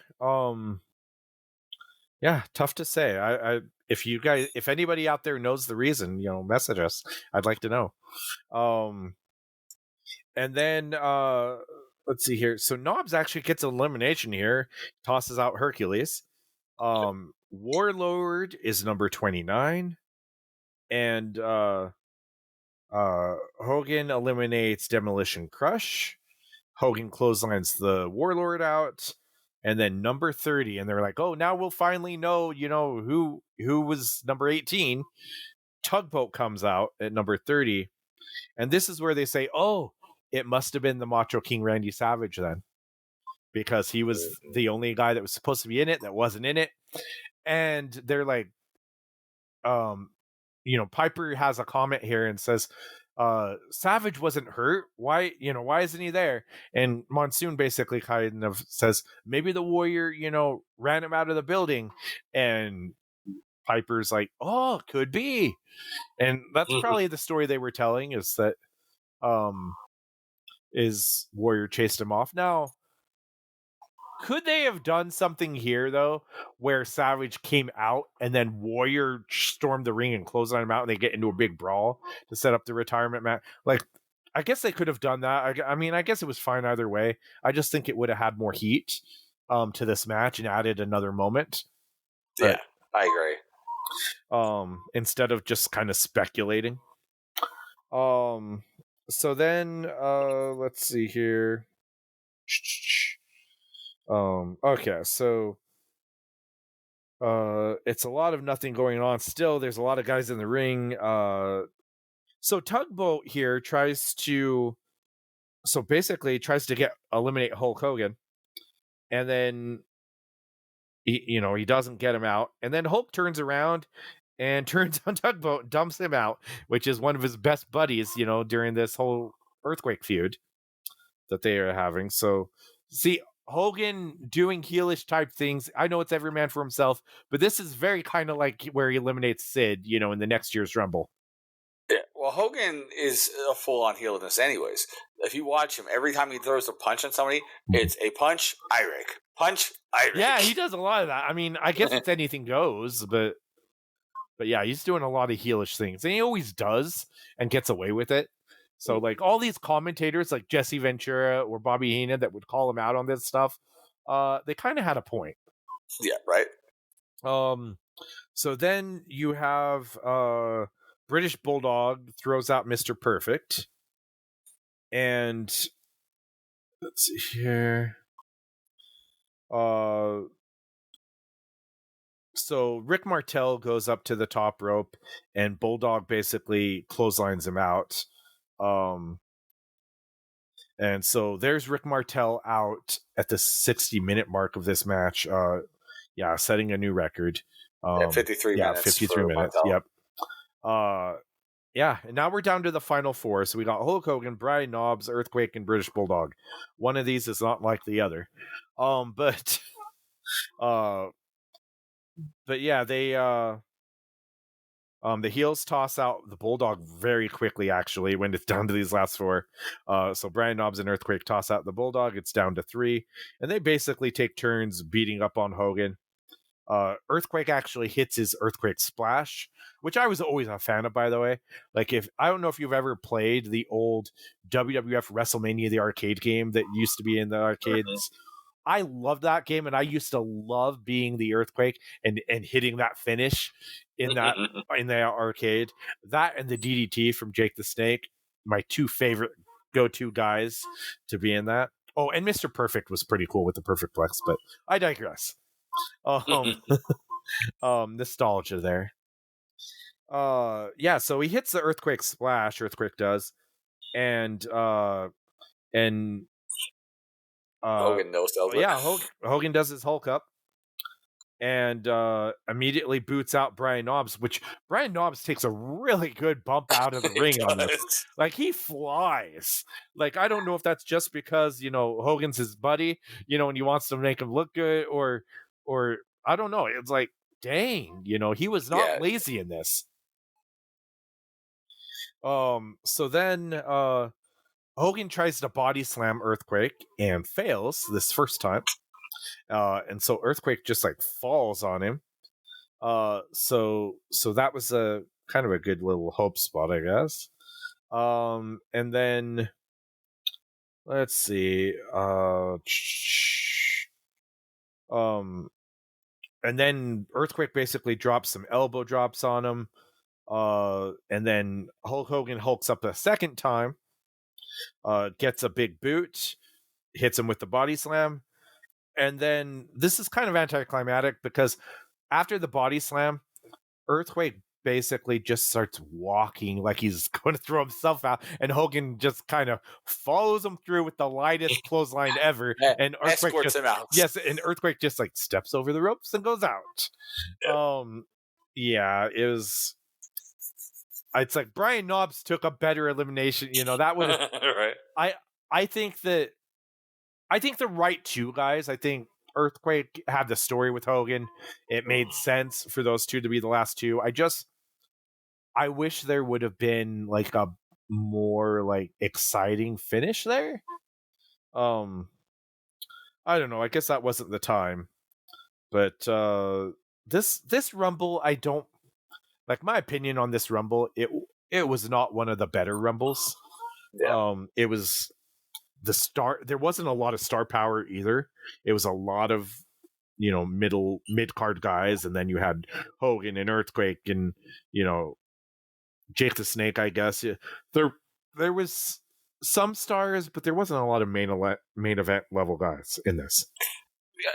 Yeah, tough to say. If anybody out there knows the reason, message us. I'd like to know. And then let's see here. So Knobs actually gets elimination here, tosses out Hercules. Warlord is number 29, and Hogan eliminates Demolition Crush. Hogan clotheslines the Warlord out, and then number 30, and they're like, "Oh, now we'll finally know, who was number 18." Tugboat comes out at number 30, and this is where they say, "Oh, it must have been the Macho King Randy Savage then, because he was the only guy that was supposed to be in it that wasn't in it." And they're like, Piper has a comment here and says, Savage wasn't hurt. Why isn't he there? And Monsoon basically kind of says, maybe the Warrior, ran him out of the building. And Piper's like, oh, could be. And that's probably the story they were telling, is that is Warrior chased him off. Now, could they have done something here, though, where Savage came out and then Warrior stormed the ring and closed on him out and they get into a big brawl to set up the retirement match? Like, I guess they could have done that. I mean, I guess it was fine either way. I just think it would have had more heat to this match and added another moment. Yeah, I agree. Instead of just kind of speculating. So then, let's see here. Okay, so it's a lot of nothing going on still. There's a lot of guys in the ring. So Tugboat here tries to eliminate Hulk Hogan, and then he doesn't get him out, and then Hulk turns around and turns on Tugboat and dumps him out, which is one of his best buddies, during this whole Earthquake feud that they are having. So see, Hogan doing heelish type things. I know it's every man for himself, but this is very kind of like where he eliminates Sid, in the next year's Rumble. Yeah, well, Hogan is a full-on heel in this anyways. If you watch him, every time he throws a punch on somebody, it's a punch, I rake. Punch, I rake. Yeah, he does a lot of that. I mean, I guess it's anything goes, but yeah, he's doing a lot of heelish things, and he always does and gets away with it. So, like, all these commentators, like Jesse Ventura or Bobby Heenan, that would call him out on this stuff, they kind of had a point. Yeah, right. So then you have British Bulldog throws out Mr. Perfect, and let's see here. So Rick Martel goes up to the top rope, and Bulldog basically clotheslines him out. And so there's Rick Martel out at the 60-minute mark of this match. Setting a new record. 53 minutes. 53 minutes. Martel. Yep. And now we're down to the final four. So we got Hulk Hogan, Brian Knobbs, Earthquake, and British Bulldog. One of these is not like the other. But yeah, they the heels toss out the Bulldog very quickly, actually, when it's down to these last four. So Brian Knobbs and Earthquake toss out the Bulldog. It's down to 3. And they basically take turns beating up on Hogan. Earthquake actually hits his Earthquake Splash, which I was always a fan of, by the way. Like, I don't know if you've ever played the old WWF WrestleMania, the arcade game that used to be in the arcades. Mm-hmm. I love that game, and I used to love being the Earthquake and hitting that finish in that arcade. That and the DDT from Jake the Snake, my 2 favorite go-to guys to be in that. Oh, and Mr. Perfect was pretty cool with the Perfect Plex, but I digress. Nostalgia there. So he hits the Earthquake Splash, Earthquake does, and Hogan knows. Hogan does his Hulk up, and immediately boots out Brian Knobbs, which Brian Knobbs takes a really good bump out of the ring on this. Like, he flies. Like, I don't know if that's just because, Hogan's his buddy, and he wants to make him look good, or I don't know. It's like, dang, he was not lazy in this. So then Hogan tries to body slam Earthquake and fails this first time. And so Earthquake just like falls on him. So that was a kind of a good little hope spot, I guess. And then let's see. And then Earthquake basically drops some elbow drops on him. And then Hulk Hogan hulks up a second time. Gets a big boot, hits him with the body slam. And then this is kind of anticlimactic because after the body slam, Earthquake basically just starts walking like he's going to throw himself out, and Hogan just kind of follows him through with the lightest clothesline ever, and Earthquake escorts him out. Yes, and Earthquake just like steps over the ropes and goes out. Yeah, it was. It's like Brian Knobbs took a better elimination. That would right. I think the right two guys. I think Earthquake had the story with Hogan. It made sense for those two to be the last two. I wish there would have been like a more like exciting finish there. I don't know. I guess that wasn't the time. But this Rumble, I don't like. My opinion on this Rumble, it was not one of the better Rumbles. Yeah. It was the star. There wasn't a lot of star power either. It was a lot of mid card guys, and then you had Hogan and Earthquake and Jake the Snake. I guess there was some stars, but there wasn't a lot of main event level guys in this.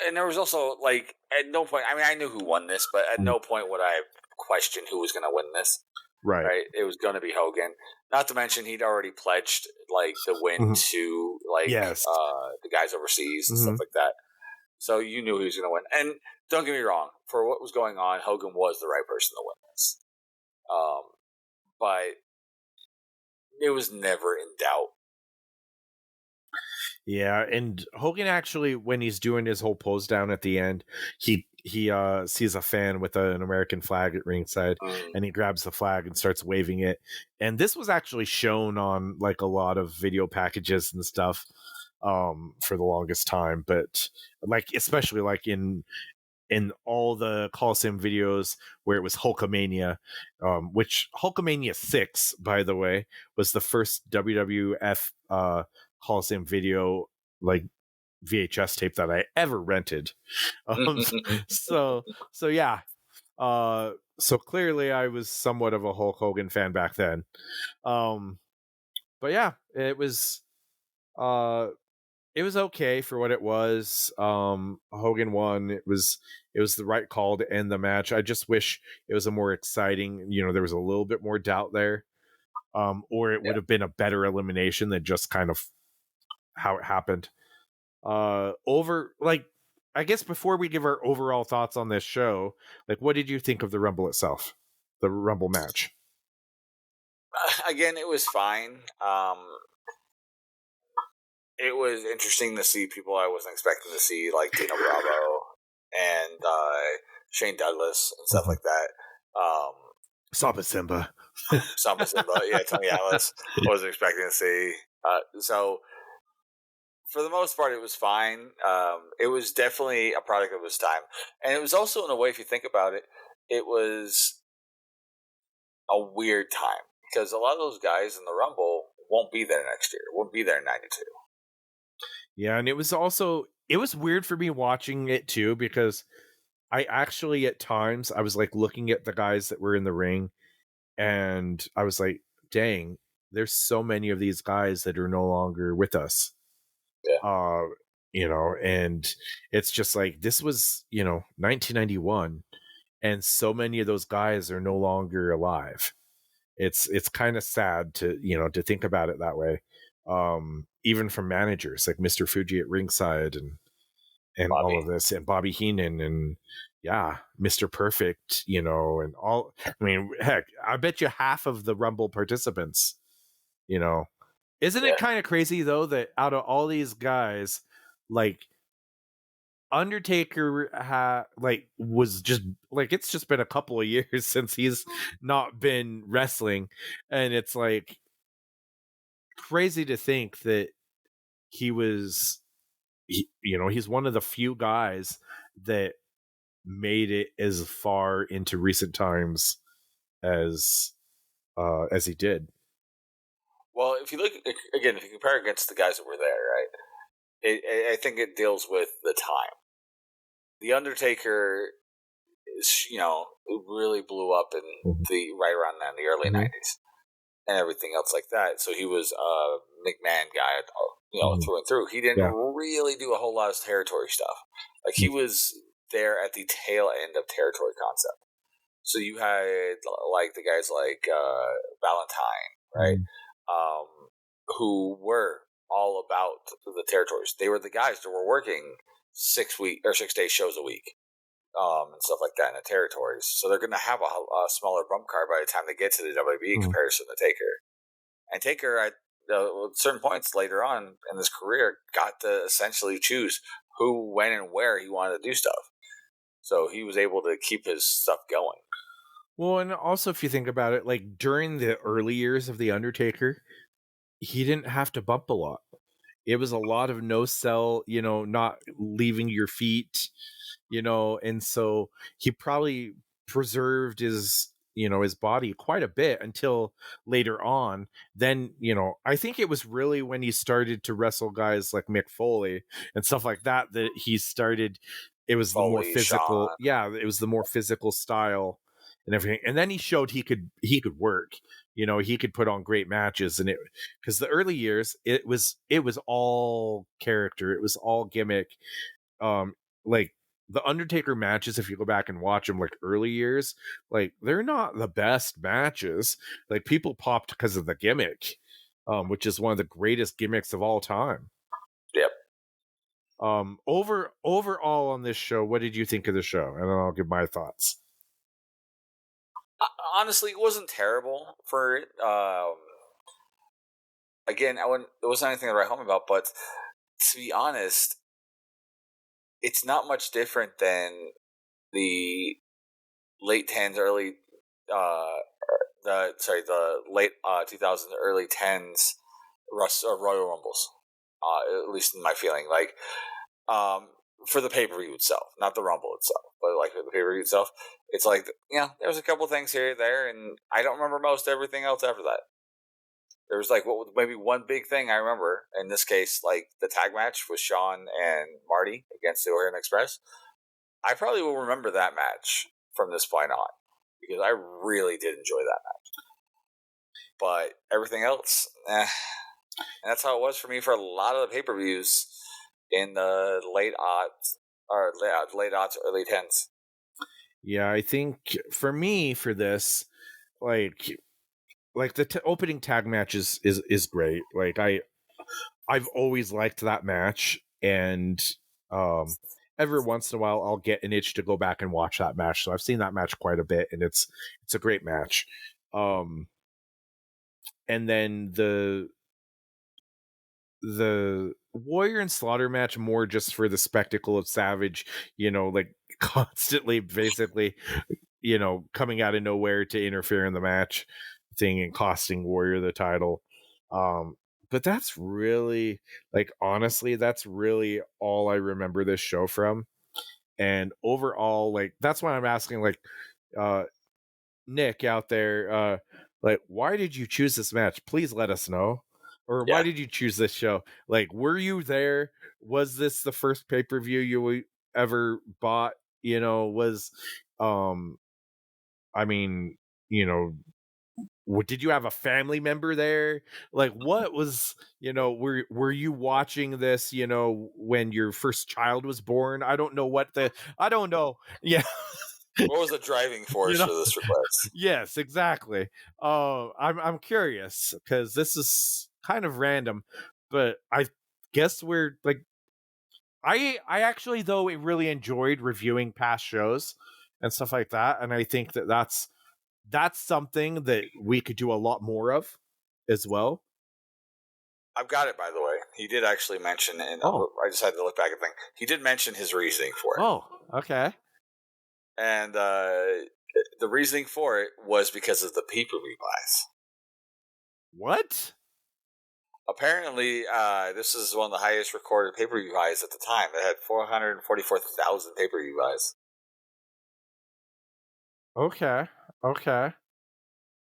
And there was also like at no point. I mean, I knew who won this, but at no point would I question who was going to win this. Right. It was going to be Hogan. Not to mention he'd already pledged like the win to like the guys overseas and stuff like that. So you knew he was going to win. And don't get me wrong, for what was going on, Hogan was the right person to win this. But it was never in doubt. Yeah, and Hogan actually, when he's doing his whole pose down at the end, he sees a fan with an American flag at ringside, and he grabs the flag and starts waving it. And this was actually shown on like a lot of video packages and stuff for the longest time, but like especially like in all the Coliseum videos where it was Hulkamania, which Hulkamania 6, by the way, was the first WWF Coliseum video like VHS tape that I ever rented. So yeah. So clearly I was somewhat of a Hulk Hogan fan back then. But yeah, it was okay for what it was. Hogan won. It was the right call to end the match. I just wish it was a more exciting, there was a little bit more doubt there. Or it would have been a better elimination than just kind of how it happened. I guess before we give our overall thoughts on this show, like, what did you think of the Rumble itself? The Rumble match? Again, it was fine. It was interesting to see people I wasn't expecting to see, like Dino Bravo and Shane Douglas and stuff like that. Samba Simba. Yeah, Tony Atlas. Wasn't expecting to see. So, for the most part, it was fine. It was definitely a product of its time. And it was also, in a way, if you think about it, it was a weird time. Because a lot of those guys in the Rumble won't be there next year. Won't be there in 92. Yeah, and it was weird for me watching it too, because I actually at times I was like looking at the guys that were in the ring, and I was like, dang, there's so many of these guys that are no longer with us. Yeah. And it's just like, this was 1991, and so many of those guys are no longer alive. It's kind of sad to to think about it that way. Even from managers like Mr. Fuji at ringside and all of this, and Bobby Heenan, and yeah, Mr. Perfect, and all. I mean, heck, I bet you half of the Rumble participants, you know. Isn't it Yeah. kind of crazy though that out of all these guys, like Undertaker was just like, it's just been a couple of years since he's not been wrestling, and it's like crazy to think that he's one of the few guys that made it as far into recent times as he did. Well, if you look again, if you compare against the guys that were there, right? I think it deals with the time. The Undertaker is, it really blew up in the right around then, the early '90s, and everything else like that. So he was a McMahon guy, through and through. He didn't really do a whole lot of territory stuff. Like he was there at the tail end of territory concept. So you had like the guys like Valentine, right? Who were all about the territories. They were the guys that were working 6-day shows a week, and stuff like that in the territories. So they're going to have a smaller bump card by the time they get to the WWE comparison to Taker. And Taker, at certain points later on in his career, got to essentially choose who, when, and where he wanted to do stuff. So he was able to keep his stuff going. Well, and also if you think about it, like during the early years of The Undertaker, he didn't have to bump a lot. It was a lot of no sell, not leaving your feet, and so he probably preserved his body quite a bit until later on. Then, I think it was really when he started to wrestle guys like Mick Foley and stuff like that he started, it was Foley, the more physical. Shawn. Yeah, it was the more physical style and everything. And then he showed he could work. He could put on great matches, and because the early years it was all character, it was all gimmick. Like the Undertaker matches, if you go back and watch them, like early years, like they're not the best matches. Like people popped because of the gimmick, which is one of the greatest gimmicks of all time. Yep. Overall on this show, what did you think of the show? And then I'll give my thoughts. Honestly, it wasn't terrible for it. Again, it wasn't anything to write home about, but to be honest, it's not much different than the late '10s, early the late 2000s, early '10s Royal Rumbles. At least in my feeling, like for the pay per view itself, not the Rumble itself, but like for the pay per view itself, it's like there's a couple things here there, and I don't remember most everything else after that. There was like maybe one big thing I remember. In this case, like the tag match with Shawn and Marty against the Orient Express. I probably will remember that match from this point on because I really did enjoy that match. But everything else, And that's how it was for me for a lot of the pay per views in the late aughts, early '10s. Yeah, I think for me, for this, like the opening tag match is great. Like I've always liked that match, and every once in a while I'll get an itch to go back and watch that match. So I've seen that match quite a bit, and it's a great match. And then the Warrior and Slaughter match, more just for the spectacle of Savage, like constantly basically, coming out of nowhere to interfere in the match thing and costing Warrior the title. But that's really, like, honestly, that's really all I remember this show from. And overall, like, that's why I'm asking, like, Nick out there, like, why did you choose this match? Please let us know. Or why did you choose this show? Like, were you there? Was this the first pay-per-view you ever bought? I mean, did you have a family member there? Like, what was, were you watching this, when your first child was born? I don't know. Yeah. What was the driving force for this request? Yes, exactly. I'm curious because this is kind of random, but I guess we're like, I actually though really enjoyed reviewing past shows and stuff like that, and I think that that's something that we could do a lot more of as well. I've got it, by the way. He did actually mention, and Oh. I just had to look back and think. He did mention his reasoning for it. Oh, okay. And the reasoning for it was because of the pay-per-view buys. What? Apparently, this is one of the highest recorded pay-per-view buys at the time. It had 444,000 pay-per-view buys. Okay.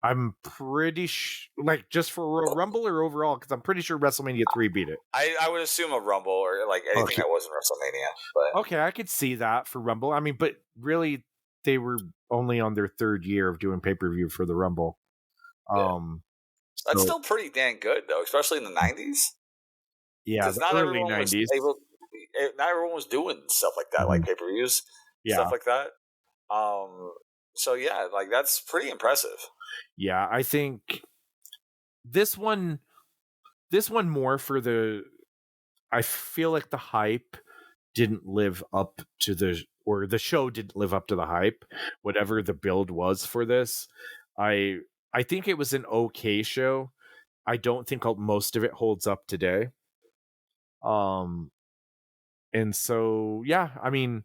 I'm pretty like just for Royal Rumble or overall, because I'm pretty sure WrestleMania 3 beat it. I would assume a Rumble or like anything that wasn't WrestleMania. But okay, I could see that for Rumble. I mean, but really, they were only on their third year of doing pay-per-view for the Rumble. Yeah. That's still pretty dang good, though, especially in the 90s. Yeah, because not early everyone 90s. not everyone was doing stuff like that, like pay-per-views, stuff like that. So yeah, like that's pretty impressive. Yeah, I think this one more for the. I feel like the hype didn't live up to the show didn't live up to the hype, whatever the build was for this. I think it was an okay show. I don't think most of it holds up today. And so yeah, I mean,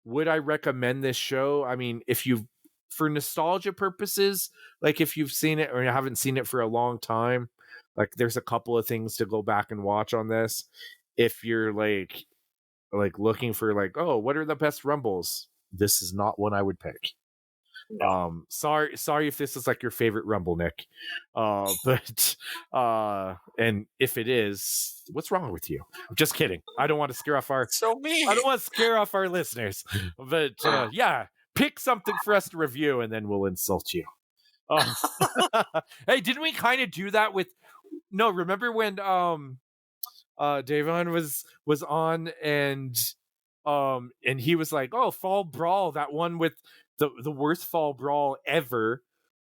would I recommend this show? I mean, for nostalgia purposes, like if you've seen it or you haven't seen it for a long time, like there's a couple of things to go back and watch on this. If you're like looking for like, oh, what are the best Rumbles? This is not one I would pick. No. Sorry if this is like your favorite Rumble, Nick. But and if it is, what's wrong with you? I'm just kidding. I don't want to scare off our I don't want to scare off our listeners. But yeah, pick something for us to review and then we'll insult you. Hey, didn't we kind of do that with remember when Davon was on and he was like, oh, Fall Brawl, that one with the worst Fall Brawl ever.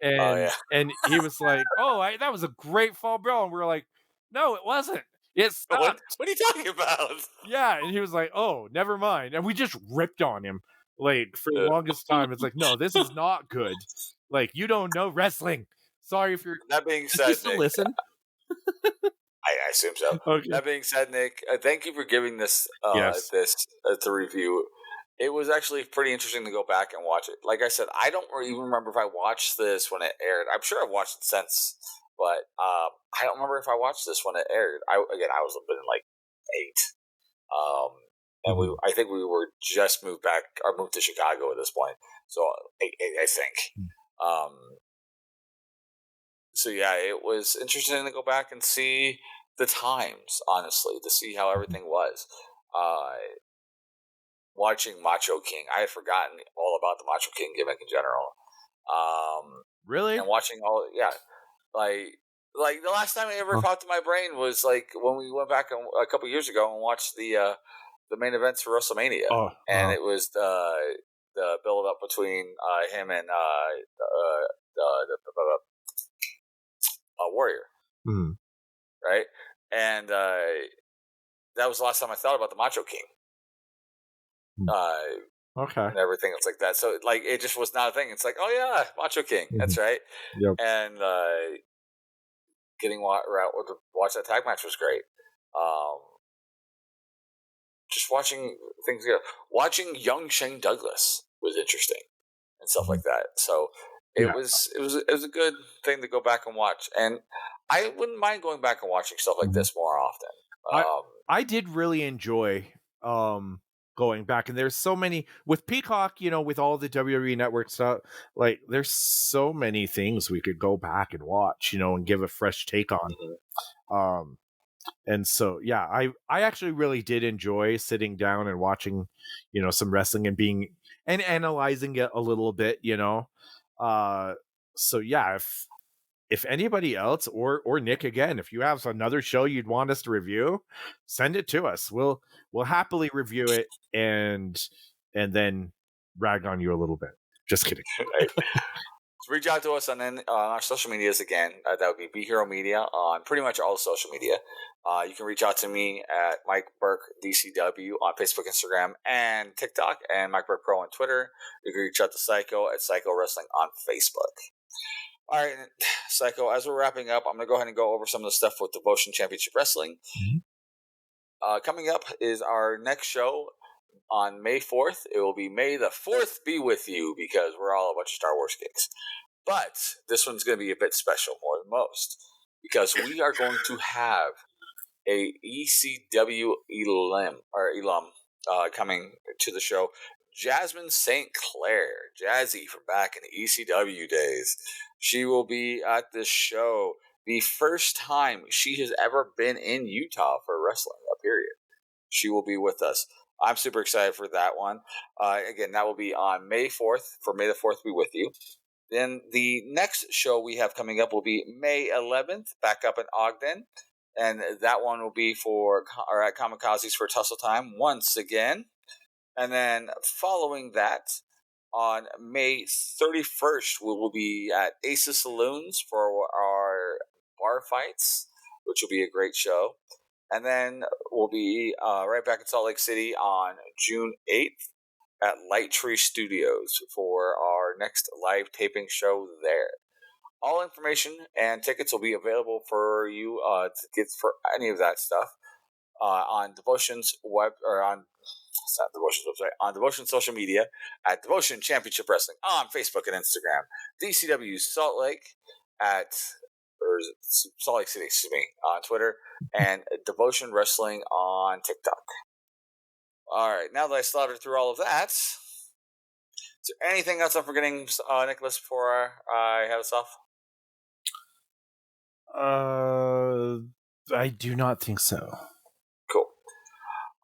And and he was like, oh, that was a great Fall Brawl. And we were like, no, it wasn't. It sucked. What are you talking about? Yeah, and he was like, oh, never mind. And we just ripped on him like for the longest time. It's like, no, this is not good. Like, you don't know wrestling. Sorry if you're that being said, just Nick, listen. I assume so. Okay. That being said, Nick, thank you for giving this this to review. It was actually pretty interesting to go back and watch it. Like I said, I don't even remember if I watched this when it aired. I'm sure I've watched it since, but I don't remember if I watched this when it aired. I was been like 8, and I think we were just moved to Chicago at this point. So I think. So yeah, it was interesting to go back and see the times, honestly, to see how everything was. Watching Macho King, I had forgotten all about the Macho King gimmick in general. Really? And watching like the last time it ever popped in my brain was like when we went back a couple years ago and watched the main events for WrestleMania, and it was the build up between him and Warrior, right? And that was the last time I thought about the Macho King. Okay. And everything else like that. So like it just was not a thing. It's like, oh yeah, Macho King. That's right. Yep. And getting to watch that tag match was great. Just watching things go. Watching young Shane Douglas was interesting and stuff like that. So it was a good thing to go back and watch. And I wouldn't mind going back and watching stuff like this more often. I did really enjoy going back, and there's so many with Peacock, with all the WWE Network stuff, like there's so many things we could go back and watch, and give a fresh take on. And so yeah, I actually really did enjoy sitting down and watching, some wrestling and analyzing it a little bit, so yeah, if anybody else or Nick, again, if you have another show you'd want us to review, send it to us. We'll happily review it and then rag on you a little bit. Just kidding. So reach out to us on our social medias again. That would be Be Hero Media on pretty much all social media. You can reach out to me at Mike Burke DCW on Facebook, Instagram, and TikTok, and Mike Burke Pro on Twitter. You can reach out to Psycho at Psycho Wrestling on Facebook. All right, Psycho, as we're wrapping up, I'm going to go ahead and go over some of the stuff with Devotion Championship Wrestling. Coming up is our next show on May 4th. It will be May the 4th be with you, because we're all a bunch of Star Wars geeks. But this one's going to be a bit special, more than most, because we are going to have a ECW alum coming to the show. Jasmine St. Clair, Jazzy from back in the ECW days. She will be at this show, the first time she has ever been in Utah for wrestling, period. She will be with us. I'm super excited for that one. Again, that will be on May 4th, for May the 4th be with you. Then the next show we have coming up will be May 11th, back up in Ogden. And that one will be at Kamikazes for Tussle Time once again. And then following that, on May 31st, we will be at Aces Saloons for our bar fights, which will be a great show. And then we'll be right back in Salt Lake City on June 8th at Light Tree Studios for our next live taping show there. All information and tickets will be available for you to get for any of that stuff on Devotion's web, or on it's not Devotion's website, on Devotion social media at Devotion Championship Wrestling on Facebook and Instagram, DCW Salt Lake Salt Lake City, on Twitter, and Devotion Wrestling on TikTok. All right, now that I slaughtered through all of that, is there anything else I'm forgetting, Nicholas, before I have us off? I do not think so. Cool.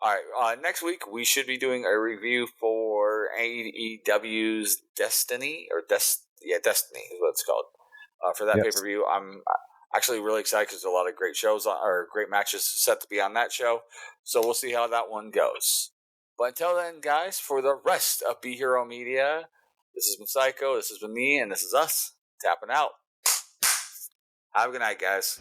All right, next week we should be doing a review for AEW's Destiny, Destiny is what it's called. For that pay-per-view, I'm actually really excited because there's a lot of great shows or great matches set to be on that show. So we'll see how that one goes. But until then, guys, for the rest of Be Hero Media, this has been Psycho, this has been me, and this is us tapping out. Have a good night, guys.